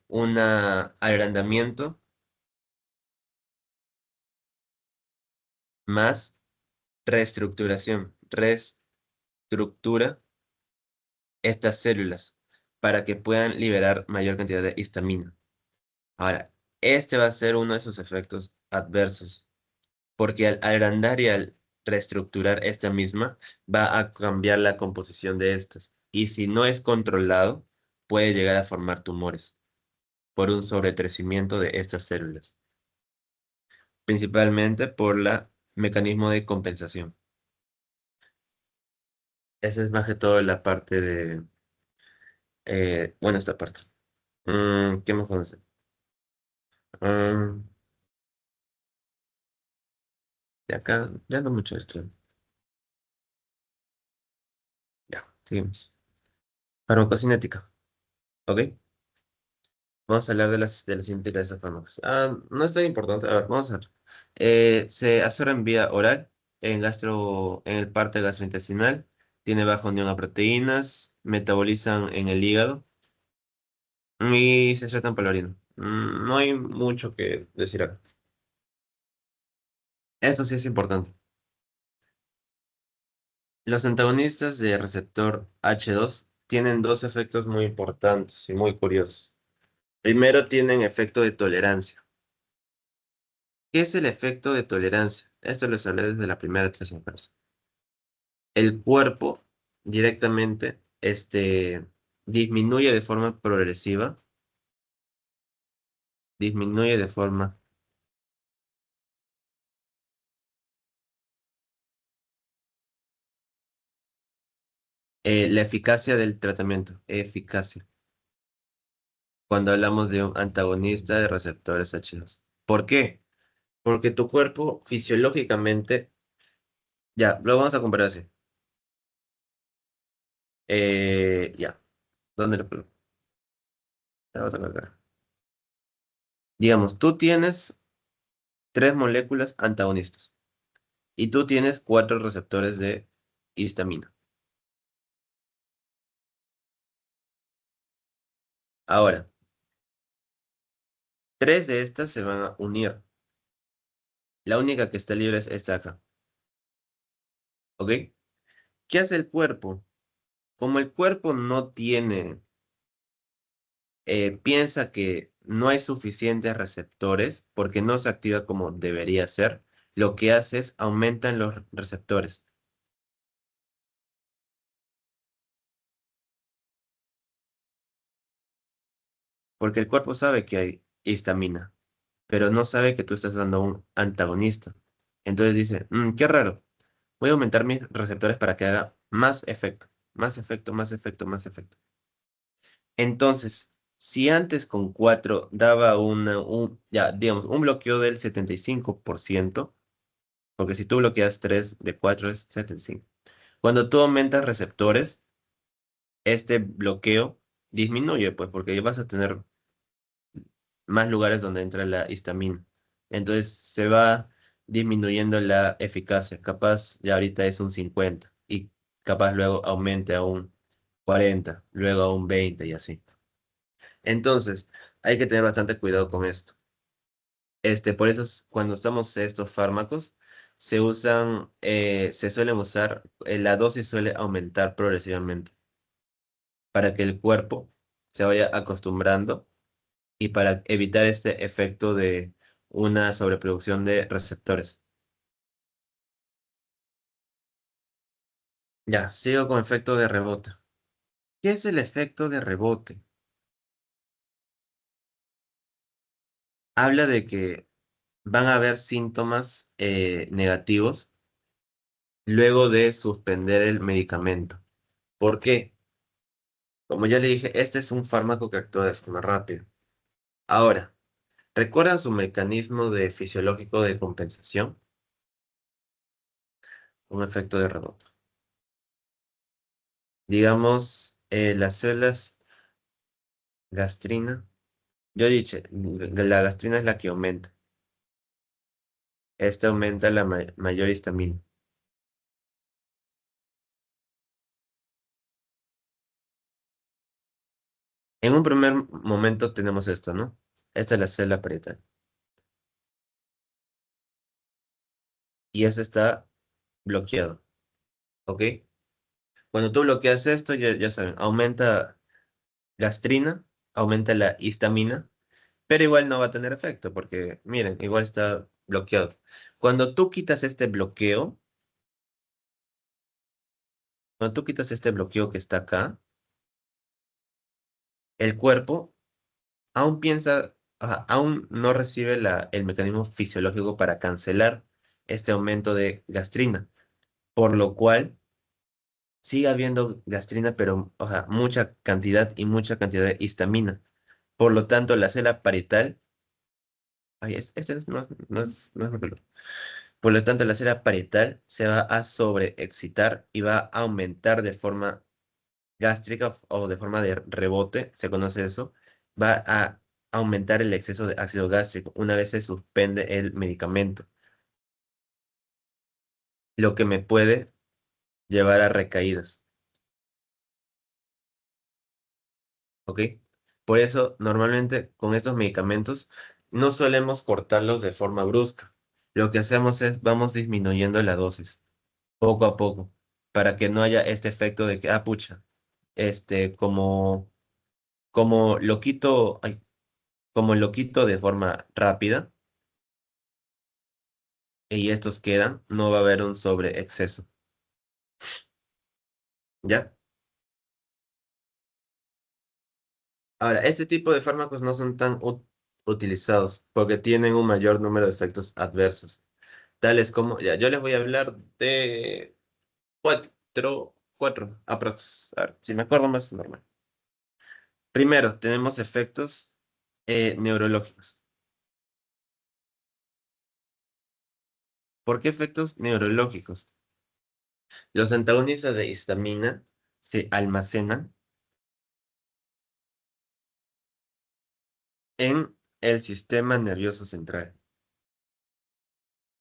un agrandamiento más reestructuración. Reestructura estas células para que puedan liberar mayor cantidad de histamina. Ahora, este va a ser uno de sus efectos adversos, porque al agrandar y al reestructurar esta misma, va a cambiar la composición de estas. Y si no es controlado, puede llegar a formar tumores por un sobrecrecimiento de estas células, principalmente por el mecanismo de compensación. Esa es más que todo la parte de, bueno, esta parte. ¿Qué más podemos hacer? Mm, de acá, ya no mucho esto. Ya, seguimos. Farmacocinética, ¿ok? Vamos a hablar de las siguientes clases de fármacos. No es tan importante. A ver, vamos a ver. Se absorbe en vía oral, en el parte gastrointestinal, tiene baja unión a proteínas, metabolizan en el hígado y se tratan por la orina. No hay mucho que decir acá. Esto sí es importante. Los antagonistas de receptor H2 tienen dos efectos muy importantes y muy curiosos. Primero, tienen efecto de tolerancia. ¿Qué es el efecto de tolerancia? Esto les hablé desde la primera clase, me parece. El cuerpo directamente disminuye de forma progresiva, disminuye de forma la eficacia del tratamiento, eficacia, cuando hablamos de un antagonista de receptores H2. ¿Por qué? Porque tu cuerpo fisiológicamente, ya, lo vamos a comparar así. Ya, ¿dónde lo pongo? Ya vamos a colocar. Digamos, tú tienes tres moléculas antagonistas y tú tienes cuatro receptores de histamina. Ahora, tres de estas se van a unir. La única que está libre es esta acá. ¿Ok? ¿Qué hace el cuerpo? Como el cuerpo no tiene, piensa que no hay suficientes receptores porque no se activa como debería ser, lo que hace es aumentan los receptores. Porque el cuerpo sabe que hay histamina, pero no sabe que tú estás dando un antagonista. Entonces dice, qué raro, voy a aumentar mis receptores para que haga más efecto, más efecto, más efecto, más efecto. Entonces, si antes con 4 daba ya, digamos, un bloqueo del 75%, porque si tú bloqueas 3 de 4 es 75. Cuando tú aumentas receptores, este bloqueo disminuye, pues, porque vas a tener más lugares donde entra la histamina. Entonces, se va disminuyendo la eficacia. Capaz ya ahorita es un 50 y capaz luego aumente a un 40, luego a un 20 y así. Entonces, hay que tener bastante cuidado con esto. Por eso cuando estamos estos fármacos, se suelen usar, la dosis suele aumentar progresivamente para que el cuerpo se vaya acostumbrando y para evitar este efecto de una sobreproducción de receptores. Ya, sigo con efecto de rebote. ¿Qué es el efecto de rebote? Habla de que van a haber síntomas negativos luego de suspender el medicamento. ¿Por qué? Como ya le dije, este es un fármaco que actúa de forma rápida. Ahora, ¿recuerdan su mecanismo de fisiológico de compensación? Un efecto de rebote. Digamos, las células gastrina. Yo dije, la gastrina es la que aumenta. Esta aumenta la mayor histamina. En un primer momento tenemos esto, ¿no? Esta es la célula parietal. Y este está bloqueado, ¿ok? Cuando tú bloqueas esto, ya saben, aumenta gastrina, aumenta la histamina, pero igual no va a tener efecto porque, miren, igual está bloqueado. Cuando tú quitas este bloqueo, cuando tú quitas este bloqueo que está acá, el cuerpo aún piensa, ajá, aún no recibe el mecanismo fisiológico para cancelar este aumento de gastrina, por lo cual sigue habiendo gastrina, pero mucha cantidad y mucha cantidad de histamina. Por lo tanto, la célula parietal, ay, no es mi color. Por lo tanto, la célula parietal se va a sobreexcitar y va a aumentar de forma gástrica o de forma de rebote, se conoce eso, va a aumentar el exceso de ácido gástrico una vez se suspende el medicamento, lo que me puede llevar a recaídas, ¿ok? Por eso, normalmente con estos medicamentos no solemos cortarlos de forma brusca. Lo que hacemos es vamos disminuyendo la dosis, poco a poco, para que no haya este efecto de que, pucha, como lo quito, ay, como lo quito de forma rápida y estos quedan, no va a haber un sobreexceso, ¿ya? Ahora, este tipo de fármacos no son tan utilizados porque tienen un mayor número de efectos adversos, tales como, ya, yo les voy a hablar de cuatro, aprox, a ver, si me acuerdo más normal. Primero, tenemos efectos neurológicos. ¿Por qué efectos neurológicos? Los antagonistas de histamina se almacenan en el sistema nervioso central.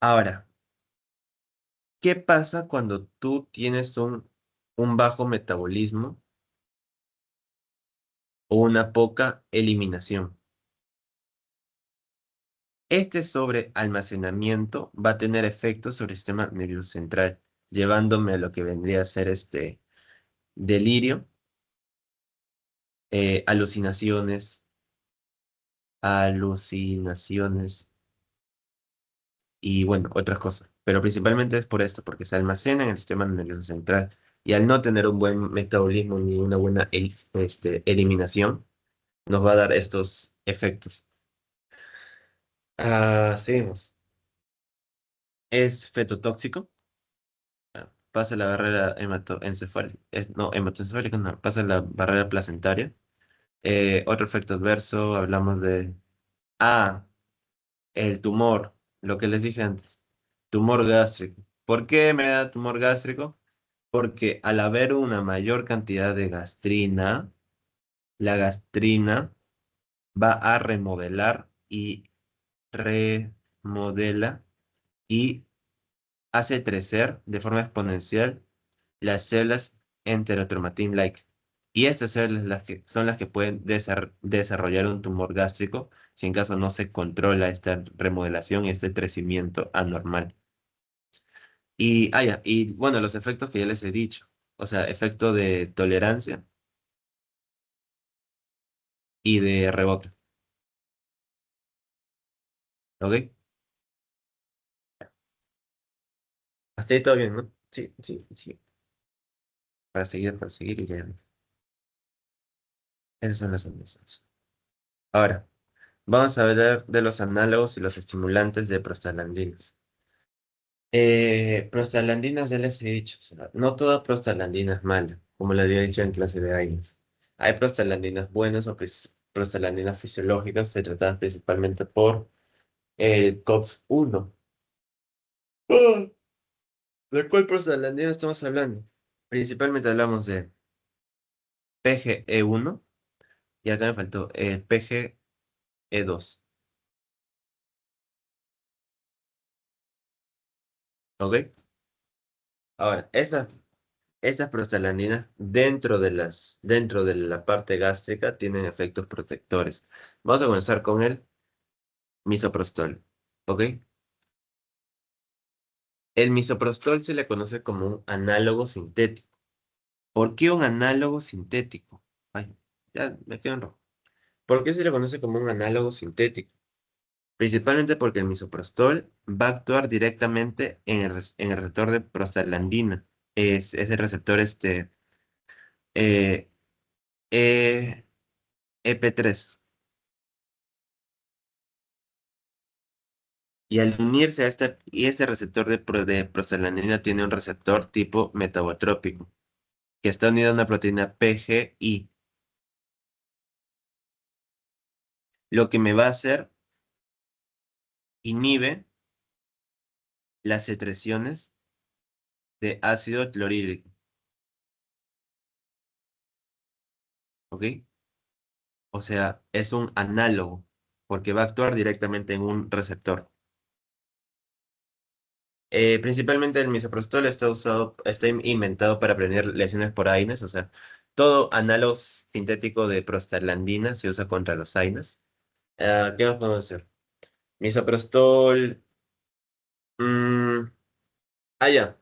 Ahora, ¿qué pasa cuando tú tienes un bajo metabolismo o una poca eliminación? Este sobrealmacenamiento va a tener efectos sobre el sistema nervioso central, llevándome a lo que vendría a ser este delirio, alucinaciones, alucinaciones y bueno, otras cosas. Pero principalmente es por esto, porque se almacena en el sistema nervioso central y al no tener un buen metabolismo ni una buena eliminación, nos va a dar estos efectos. Seguimos. Es fetotóxico. Pasa la barrera hematoencefálica. No, hematoencefálica no, pasa la barrera placentaria. Otro efecto adverso, hablamos de... Ah, el tumor, lo que les dije antes. Tumor gástrico. ¿Por qué me da tumor gástrico? Porque al haber una mayor cantidad de gastrina, la gastrina va a remodelar y remodela y hace crecer de forma exponencial las células enterotromatin-like. Y estas células son las que pueden desarrollar un tumor gástrico si en caso no se controla esta remodelación y este crecimiento anormal. Y bueno, los efectos que ya les he dicho, o sea, efecto de tolerancia y de rebote, ¿ok? Hasta ahí todo bien, ¿no? Sí, sí, sí. para seguir y leer. Esas son las amenazas. Ahora, vamos a hablar de los análogos y los estimulantes de prostaglandinas. Prostaglandinas ya les he dicho, o sea, no toda prostaglandina es mala, como le había dicho en clase de AINES. Hay prostaglandinas buenas o prostaglandinas fisiológicas, se tratan principalmente por el COX-1. Ah, ¿de cuál prostaglandina estamos hablando? Principalmente hablamos de PGE1 y acá me faltó PGE2, ¿ok? Ahora, estas prostaglandinas dentro de la parte gástrica tienen efectos protectores. Vamos a comenzar con el misoprostol, ¿ok? El misoprostol se le conoce como un análogo sintético. ¿Por qué un análogo sintético? Ay, ya me quedo en rojo. ¿Por qué se le conoce como un análogo sintético? Principalmente porque el misoprostol va a actuar directamente en el receptor de prostaglandina. Es el receptor eh, E- EP3. Y al unirse a este receptor de prostaglandina tiene un receptor tipo metabotrópico, que está unido a una proteína PGI, lo que me va a hacer, inhibe las secreciones de ácido clorhídrico, ¿ok? O sea, es un análogo, porque va a actuar directamente en un receptor. Principalmente el misoprostol está inventado para prevenir lesiones por AINES, o sea, todo análogo sintético de prostaglandina se usa contra los AINES. ¿Qué más podemos hacer? Misoprostol. mm, ya.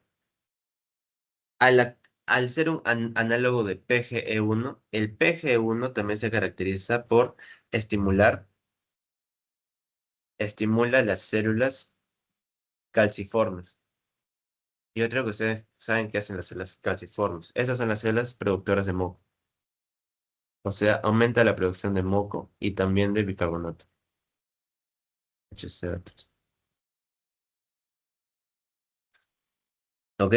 Al ser un análogo de PGE1, el PGE1 también se caracteriza por estimular, estimula las células calciformes. Y otra que ustedes saben que hacen las células calciformes. Esas son las células productoras de moco. O sea, aumenta la producción de moco y también de bicarbonato. HCl3. ¿Ok?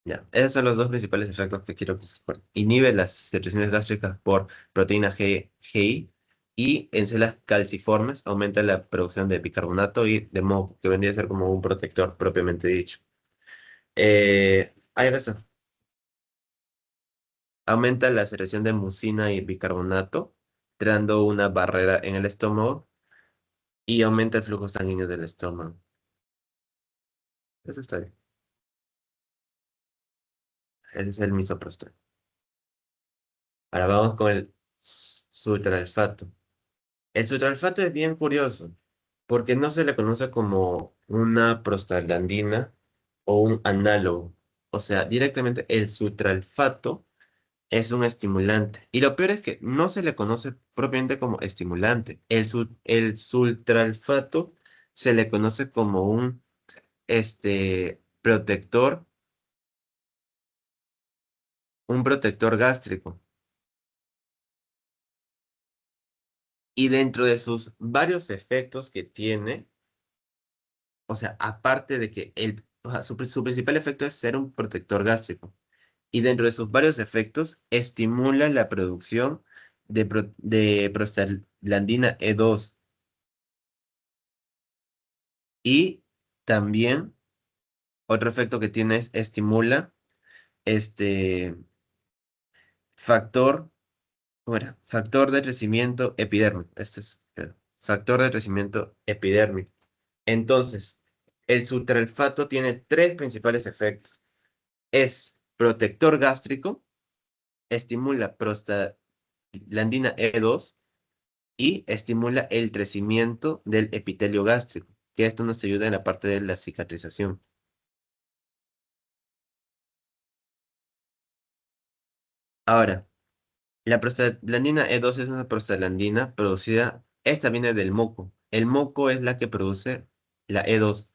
Ya, esos son los dos principales efectos que quiero que se acuerden. Inhibe las secreciones gástricas por proteína GI y en células calciformes aumenta la producción de bicarbonato y de moho, que vendría a ser como un protector propiamente dicho. Ahí está. Aumenta la secreción de mucina y bicarbonato, creando una barrera en el estómago y aumenta el flujo sanguíneo del estómago. Eso está bien. Ese es el misoprostol. Ahora vamos con el sutralfato. El sutralfato es bien curioso, porque no se le conoce como una prostaglandina o un análogo. O sea, directamente el sutralfato es un estimulante. Y lo peor es que no se le conoce propiamente como estimulante. El sutralfato se le conoce como un protector, un protector gástrico. Y dentro de sus varios efectos que tiene, o sea, aparte de que o sea, su principal efecto es ser un protector gástrico. Y dentro de sus varios efectos, estimula la producción de prostaglandina E2. Y también otro efecto que tiene es estimula este factor, ¿cómo era? Factor de crecimiento epidérmico. Este es, factor de crecimiento epidérmico. Entonces, el sutralfato tiene tres principales efectos. Es protector gástrico, estimula prostaglandina E2 y estimula el crecimiento del epitelio gástrico, que esto nos ayuda en la parte de la cicatrización. Ahora, la prostaglandina E2 es una prostaglandina producida, esta viene del moco. El moco es la que produce la E2.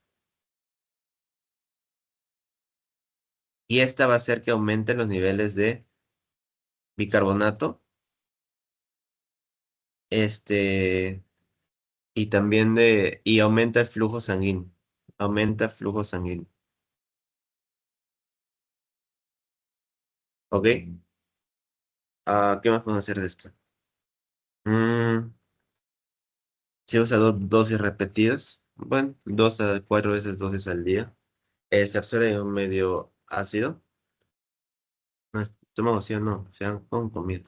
y esta va a hacer que aumenten los niveles de bicarbonato, este, y aumenta el flujo sanguíneo. Aumenta el flujo sanguíneo. ¿Ok? ¿Qué más podemos hacer de esto? Mm, Se usa dosis repetidas. Bueno, 2 a 4 veces dosis al día. Se absorbe en un medio ácido. No, estómago vacío no, sea con comida.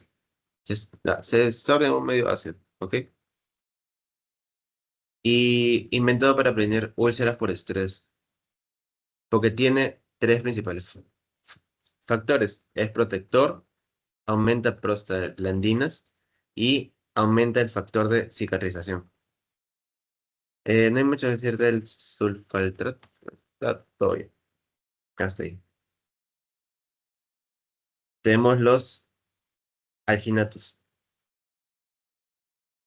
Se absorbe en un medio ácido, ¿ok? Y inventado para prevenir úlceras por estrés, porque tiene tres principales factores. Es protector, aumenta prostaglandinas y aumenta el factor de cicatrización. No hay mucho que decir del sulfatrato. Está todo bien. Hasta ahí. Tenemos los alginatos.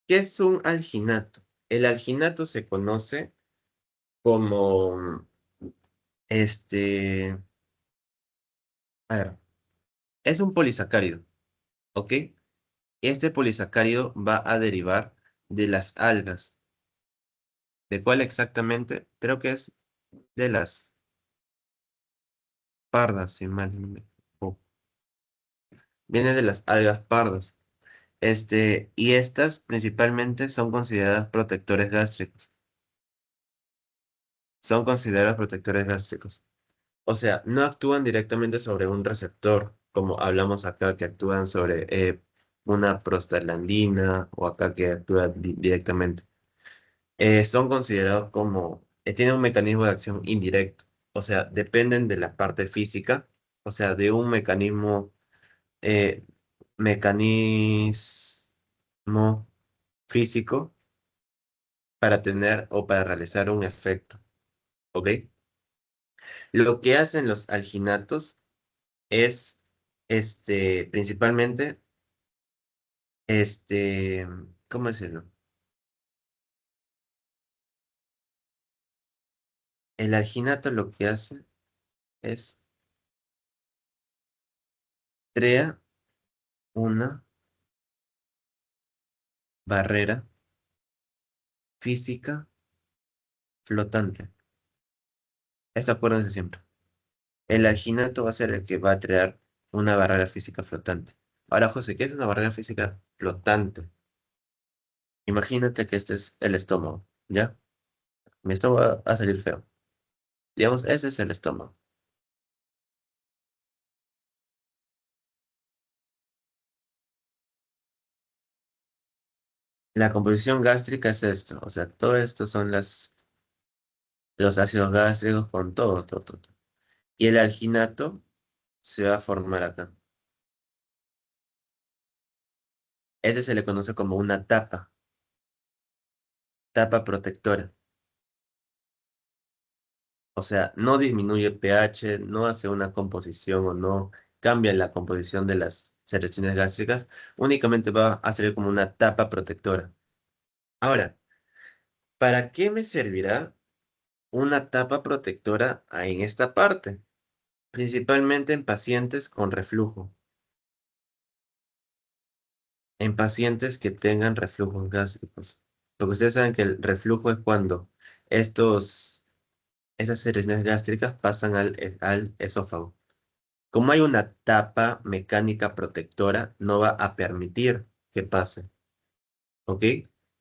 ¿Qué es un alginato? El alginato se conoce como este, a ver, es un polisacárido, ¿ok? Este polisacárido va a derivar de las algas. ¿De cuál exactamente? Creo que es de las pardas, si mal no me equivoco. Viene de las algas pardas. Y estas principalmente son consideradas protectores gástricos. Son considerados protectores gástricos. O sea, no actúan directamente sobre un receptor, como hablamos acá, que actúan sobre una prostaglandina o acá que actúa directamente. Son considerados como, tienen un mecanismo de acción indirecto. O sea, dependen de la parte física, o sea, de un eh, mecanismo físico para tener o para realizar un efecto. ¿Ok? Lo que hacen los alginatos es, principalmente, este, ¿cómo decirlo? El alginato lo que hace es crea una barrera física flotante. Esto acuérdense siempre. El alginato va a ser el que va a crear una barrera física flotante. Ahora, José, ¿qué es una barrera física flotante? Imagínate que este es el estómago, ¿ya? Mi estómago va a salir feo. Digamos, ese es el estómago. La composición gástrica es esto, o sea, todo esto son los ácidos gástricos con todo, todo, todo, todo. Y el alginato se va a formar acá. Ese se le conoce como una tapa protectora. O sea, no disminuye pH, no hace una composición o no cambia la composición de las secreciones gástricas, únicamente va a ser como una tapa protectora. Ahora, ¿para qué me servirá una tapa protectora ahí en esta parte? Principalmente en pacientes con reflujo, en pacientes que tengan reflujos gástricos. Porque ustedes saben que el reflujo es cuando estos, esas secreciones gástricas pasan al esófago. Como hay una tapa mecánica protectora, no va a permitir que pase, ¿ok?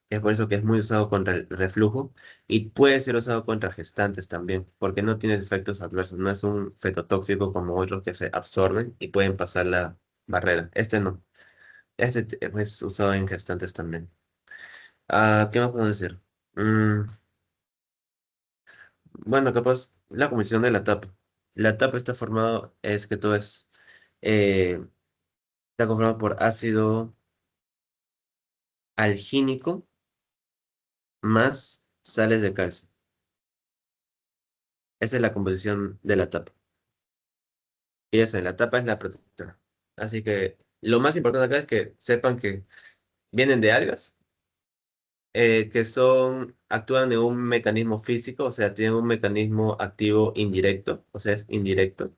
Es por eso que es muy usado contra el reflujo y puede ser usado contra gestantes también, porque no tiene efectos adversos, no es un fetotóxico como otros que se absorben y pueden pasar la barrera. Este no, es usado en gestantes también. ¿Qué más podemos decir? Mm, bueno, capaz la composición de la tapa. La tapa está formado, es que todo eh, está conformado por ácido algínico más sales de calcio. Esa es la composición de la tapa. Y esa, la tapa es la protectora. Así que lo más importante acá es que sepan que vienen de algas, actúan en un mecanismo físico, o sea, tienen un mecanismo activo indirecto, o sea, es indirecto.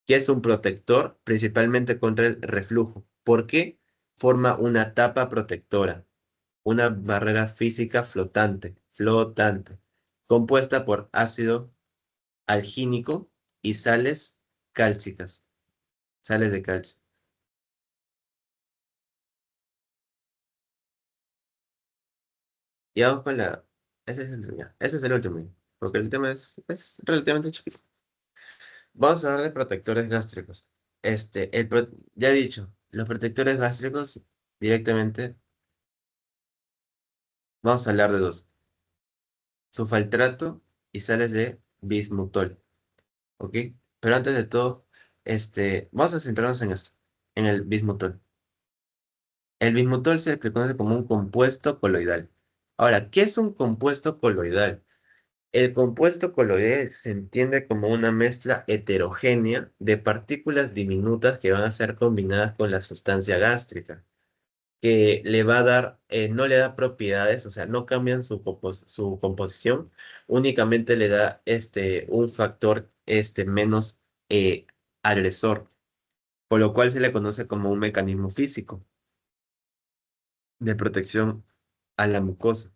que es un protector principalmente contra el reflujo. ¿Por qué? Forma una tapa protectora, una barrera física flotante, compuesta por ácido algínico y sales cálcicas, sales de calcio. Y vamos con la... Ese es ese es el último, ya, porque el tema es relativamente chiquito. Vamos a hablar de protectores gástricos. Ya he dicho, los protectores gástricos directamente, vamos a hablar de dos, sulfato y sales de bismutol, ¿ok? Pero antes de todo, vamos a centrarnos en esto, en el bismutol. El bismutol se le conoce como un compuesto coloidal. Ahora, ¿qué es un compuesto coloidal? El compuesto coloidal se entiende como una mezcla heterogénea de partículas diminutas que van a ser combinadas con la sustancia gástrica, que le va a dar, no le da propiedades, o sea, no cambian su composición, únicamente le da un factor menos agresor, por lo cual se le conoce como un mecanismo físico de protección a la mucosa.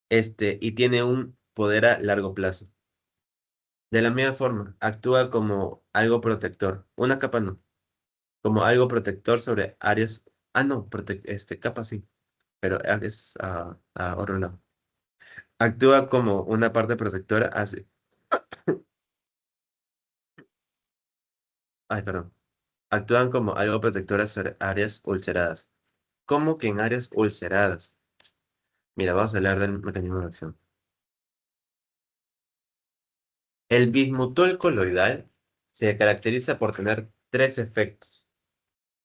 Y tiene un poder a largo plazo. De la misma forma, actúa como algo protector. Una capa no, como algo protector sobre áreas. Ah, no, capa sí, pero es a otro lado. Actúa como una parte protectora hace. Ay, perdón. Actúan como algo protectoras sobre áreas ulceradas. ¿Cómo que en áreas ulceradas? Mira, vamos a hablar del mecanismo de acción. El bismutol coloidal se caracteriza por tener tres efectos.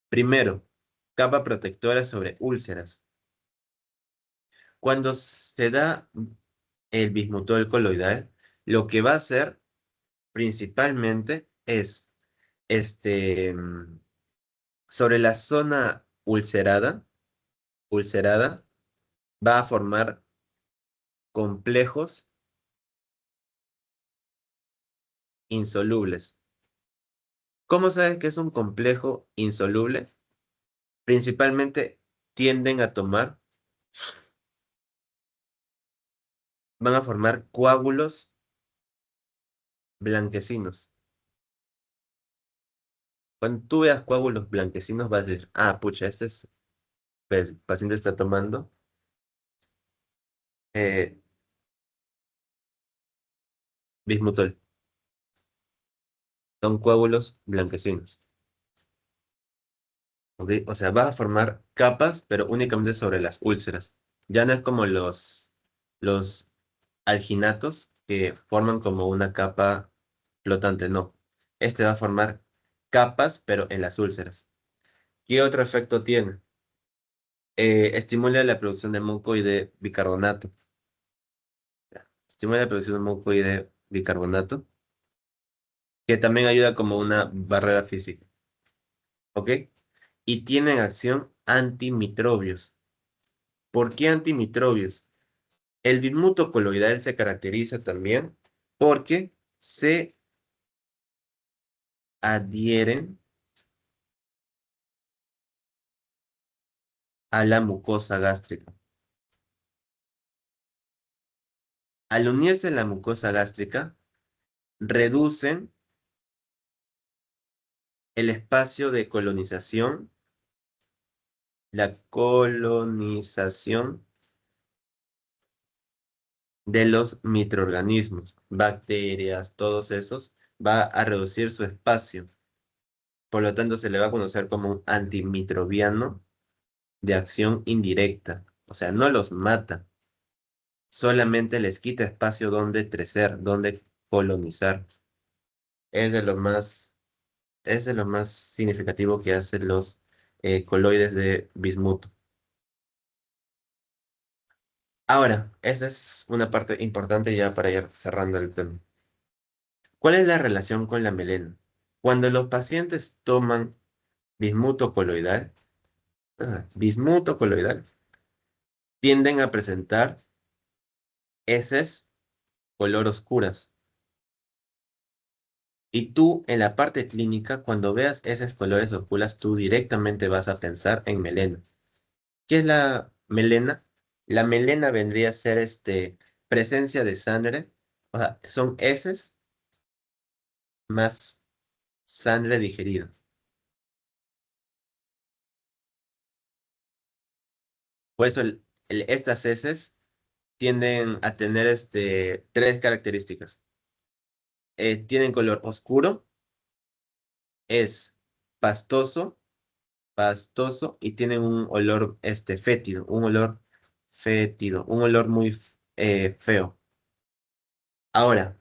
Primero, capa protectora sobre úlceras. Cuando se da el bismutol coloidal, lo que va a hacer principalmente es sobre la zona ulcerada, va a formar complejos insolubles. ¿Cómo sabes que es un complejo insoluble? Principalmente tienden a tomar, van a formar coágulos blanquecinos. Cuando tú veas coágulos blanquecinos vas a decir, ah, pucha, el paciente está tomando eh, bismutol. Son coágulos blanquecinos. ¿Ok? O sea, va a formar capas, pero únicamente sobre las úlceras. Ya no es como los alginatos que forman como una capa flotante, no. Este va a formar capas, pero en las úlceras. ¿Qué otro efecto tiene? Estimula la producción de muco y de bicarbonato. Estimula la producción de muco y de bicarbonato, que también ayuda como una barrera física. ¿Ok? Y tienen acción antimicrobios. ¿Por qué antimicrobios? El bismuto coloidal se caracteriza también porque se adhieren a la mucosa gástrica. Al unirse a la mucosa gástrica, reducen el espacio de colonización, la colonización de los microorganismos, bacterias, todos esos, va a reducir su espacio. Por lo tanto, se le va a conocer como un antimicrobiano de acción indirecta. O sea, no los mata, solamente les quita espacio donde crecer, donde colonizar. Es de lo más, es de lo más significativo que hacen los coloides de bismuto. Ahora, esa es una parte importante ya para ir cerrando el tema. ¿Cuál es la relación con la melena? Cuando los pacientes toman bismuto coloidal, bismuto coloidal, tienden a presentar heces color oscuras. Y tú en la parte clínica, cuando veas esos colores oscuros, tú directamente vas a pensar en melena. ¿Qué es la melena? La melena vendría a ser presencia de sangre, o sea, son heces más sangre digerida. Por eso estas heces tienden a tener tres características. Tienen color oscuro, es pastoso, pastoso y tienen un olor fétido, un olor fétido, un olor muy feo. Ahora,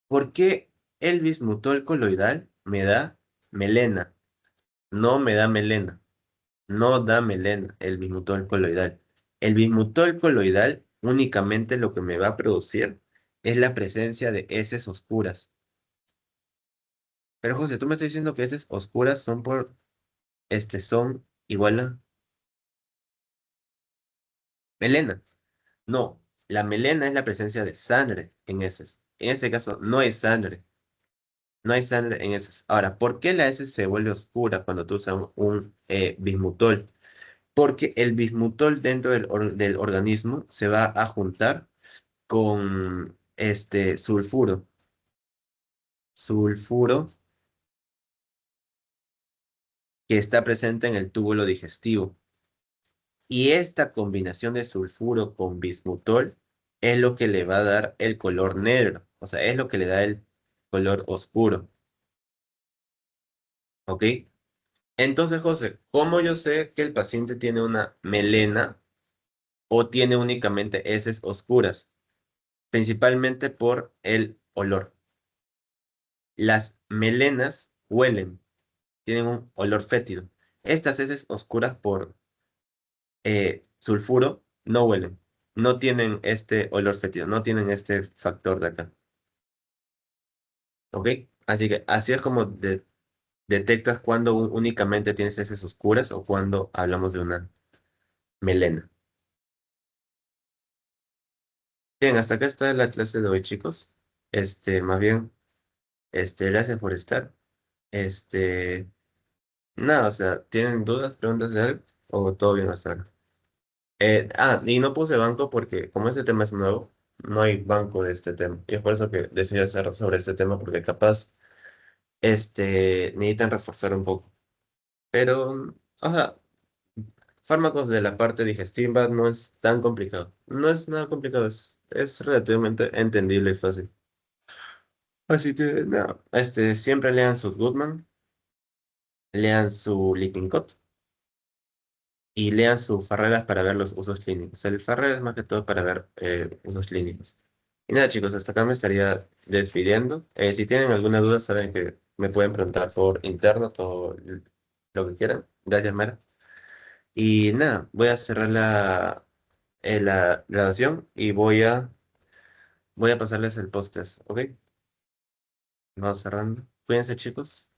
¿por qué el bismutol coloidal me da melena? No me da melena, no da melena el bismutol coloidal. El bismutol coloidal únicamente lo que me va a producir es la presencia de heces oscuras. Pero José, tú me estás diciendo que heces oscuras son son igual a melena. No, la melena es la presencia de sangre en heces. En este caso, no hay sangre. No hay sangre en heces. Ahora, ¿por qué la heces se vuelve oscura cuando tú usas un bismutol? Porque el bismutol dentro del organismo se va a juntar con sulfuro. Sulfuro que está presente en el túbulo digestivo. Y esta combinación de sulfuro con bismutol es lo que le va a dar el color negro. O sea, es lo que le da el color oscuro. ¿Ok? Entonces, José, ¿cómo yo sé que el paciente tiene una melena o tiene únicamente heces oscuras? Principalmente por el olor. Las melenas huelen, tienen un olor fétido. Estas heces oscuras por sulfuro no huelen, no tienen este olor fétido, no tienen este factor de acá. ¿Ok? Así que así es como detectas cuando únicamente tienes heces oscuras o cuando hablamos de una melena. Bien, hasta acá está la clase de hoy, chicos. Más bien, gracias por estar. Este, nada, o sea, ¿tienen dudas, preguntas de algo? ¿O todo bien hasta ahora? Y no puse banco porque como este tema es nuevo, no hay banco de este tema. Y es por eso que decidí hacer sobre este tema porque capaz, necesitan reforzar un poco. Pero, o sea, fármacos de la parte digestiva no es tan complicado. No es nada complicado, es relativamente entendible y fácil. Así que, nada, siempre lean su Goodman, lean su Lippincott y lean su Farreras para ver los usos clínicos. El Farreras es más que todo para ver usos clínicos. Y nada, chicos, hasta acá me estaría despidiendo. Si tienen alguna duda, saben que me pueden preguntar por interno todo lo que quieran. Gracias, Mara. Y nada, voy a cerrar la grabación y voy a pasarles el post-test, ¿ok? Vamos cerrando. Cuídense, chicos.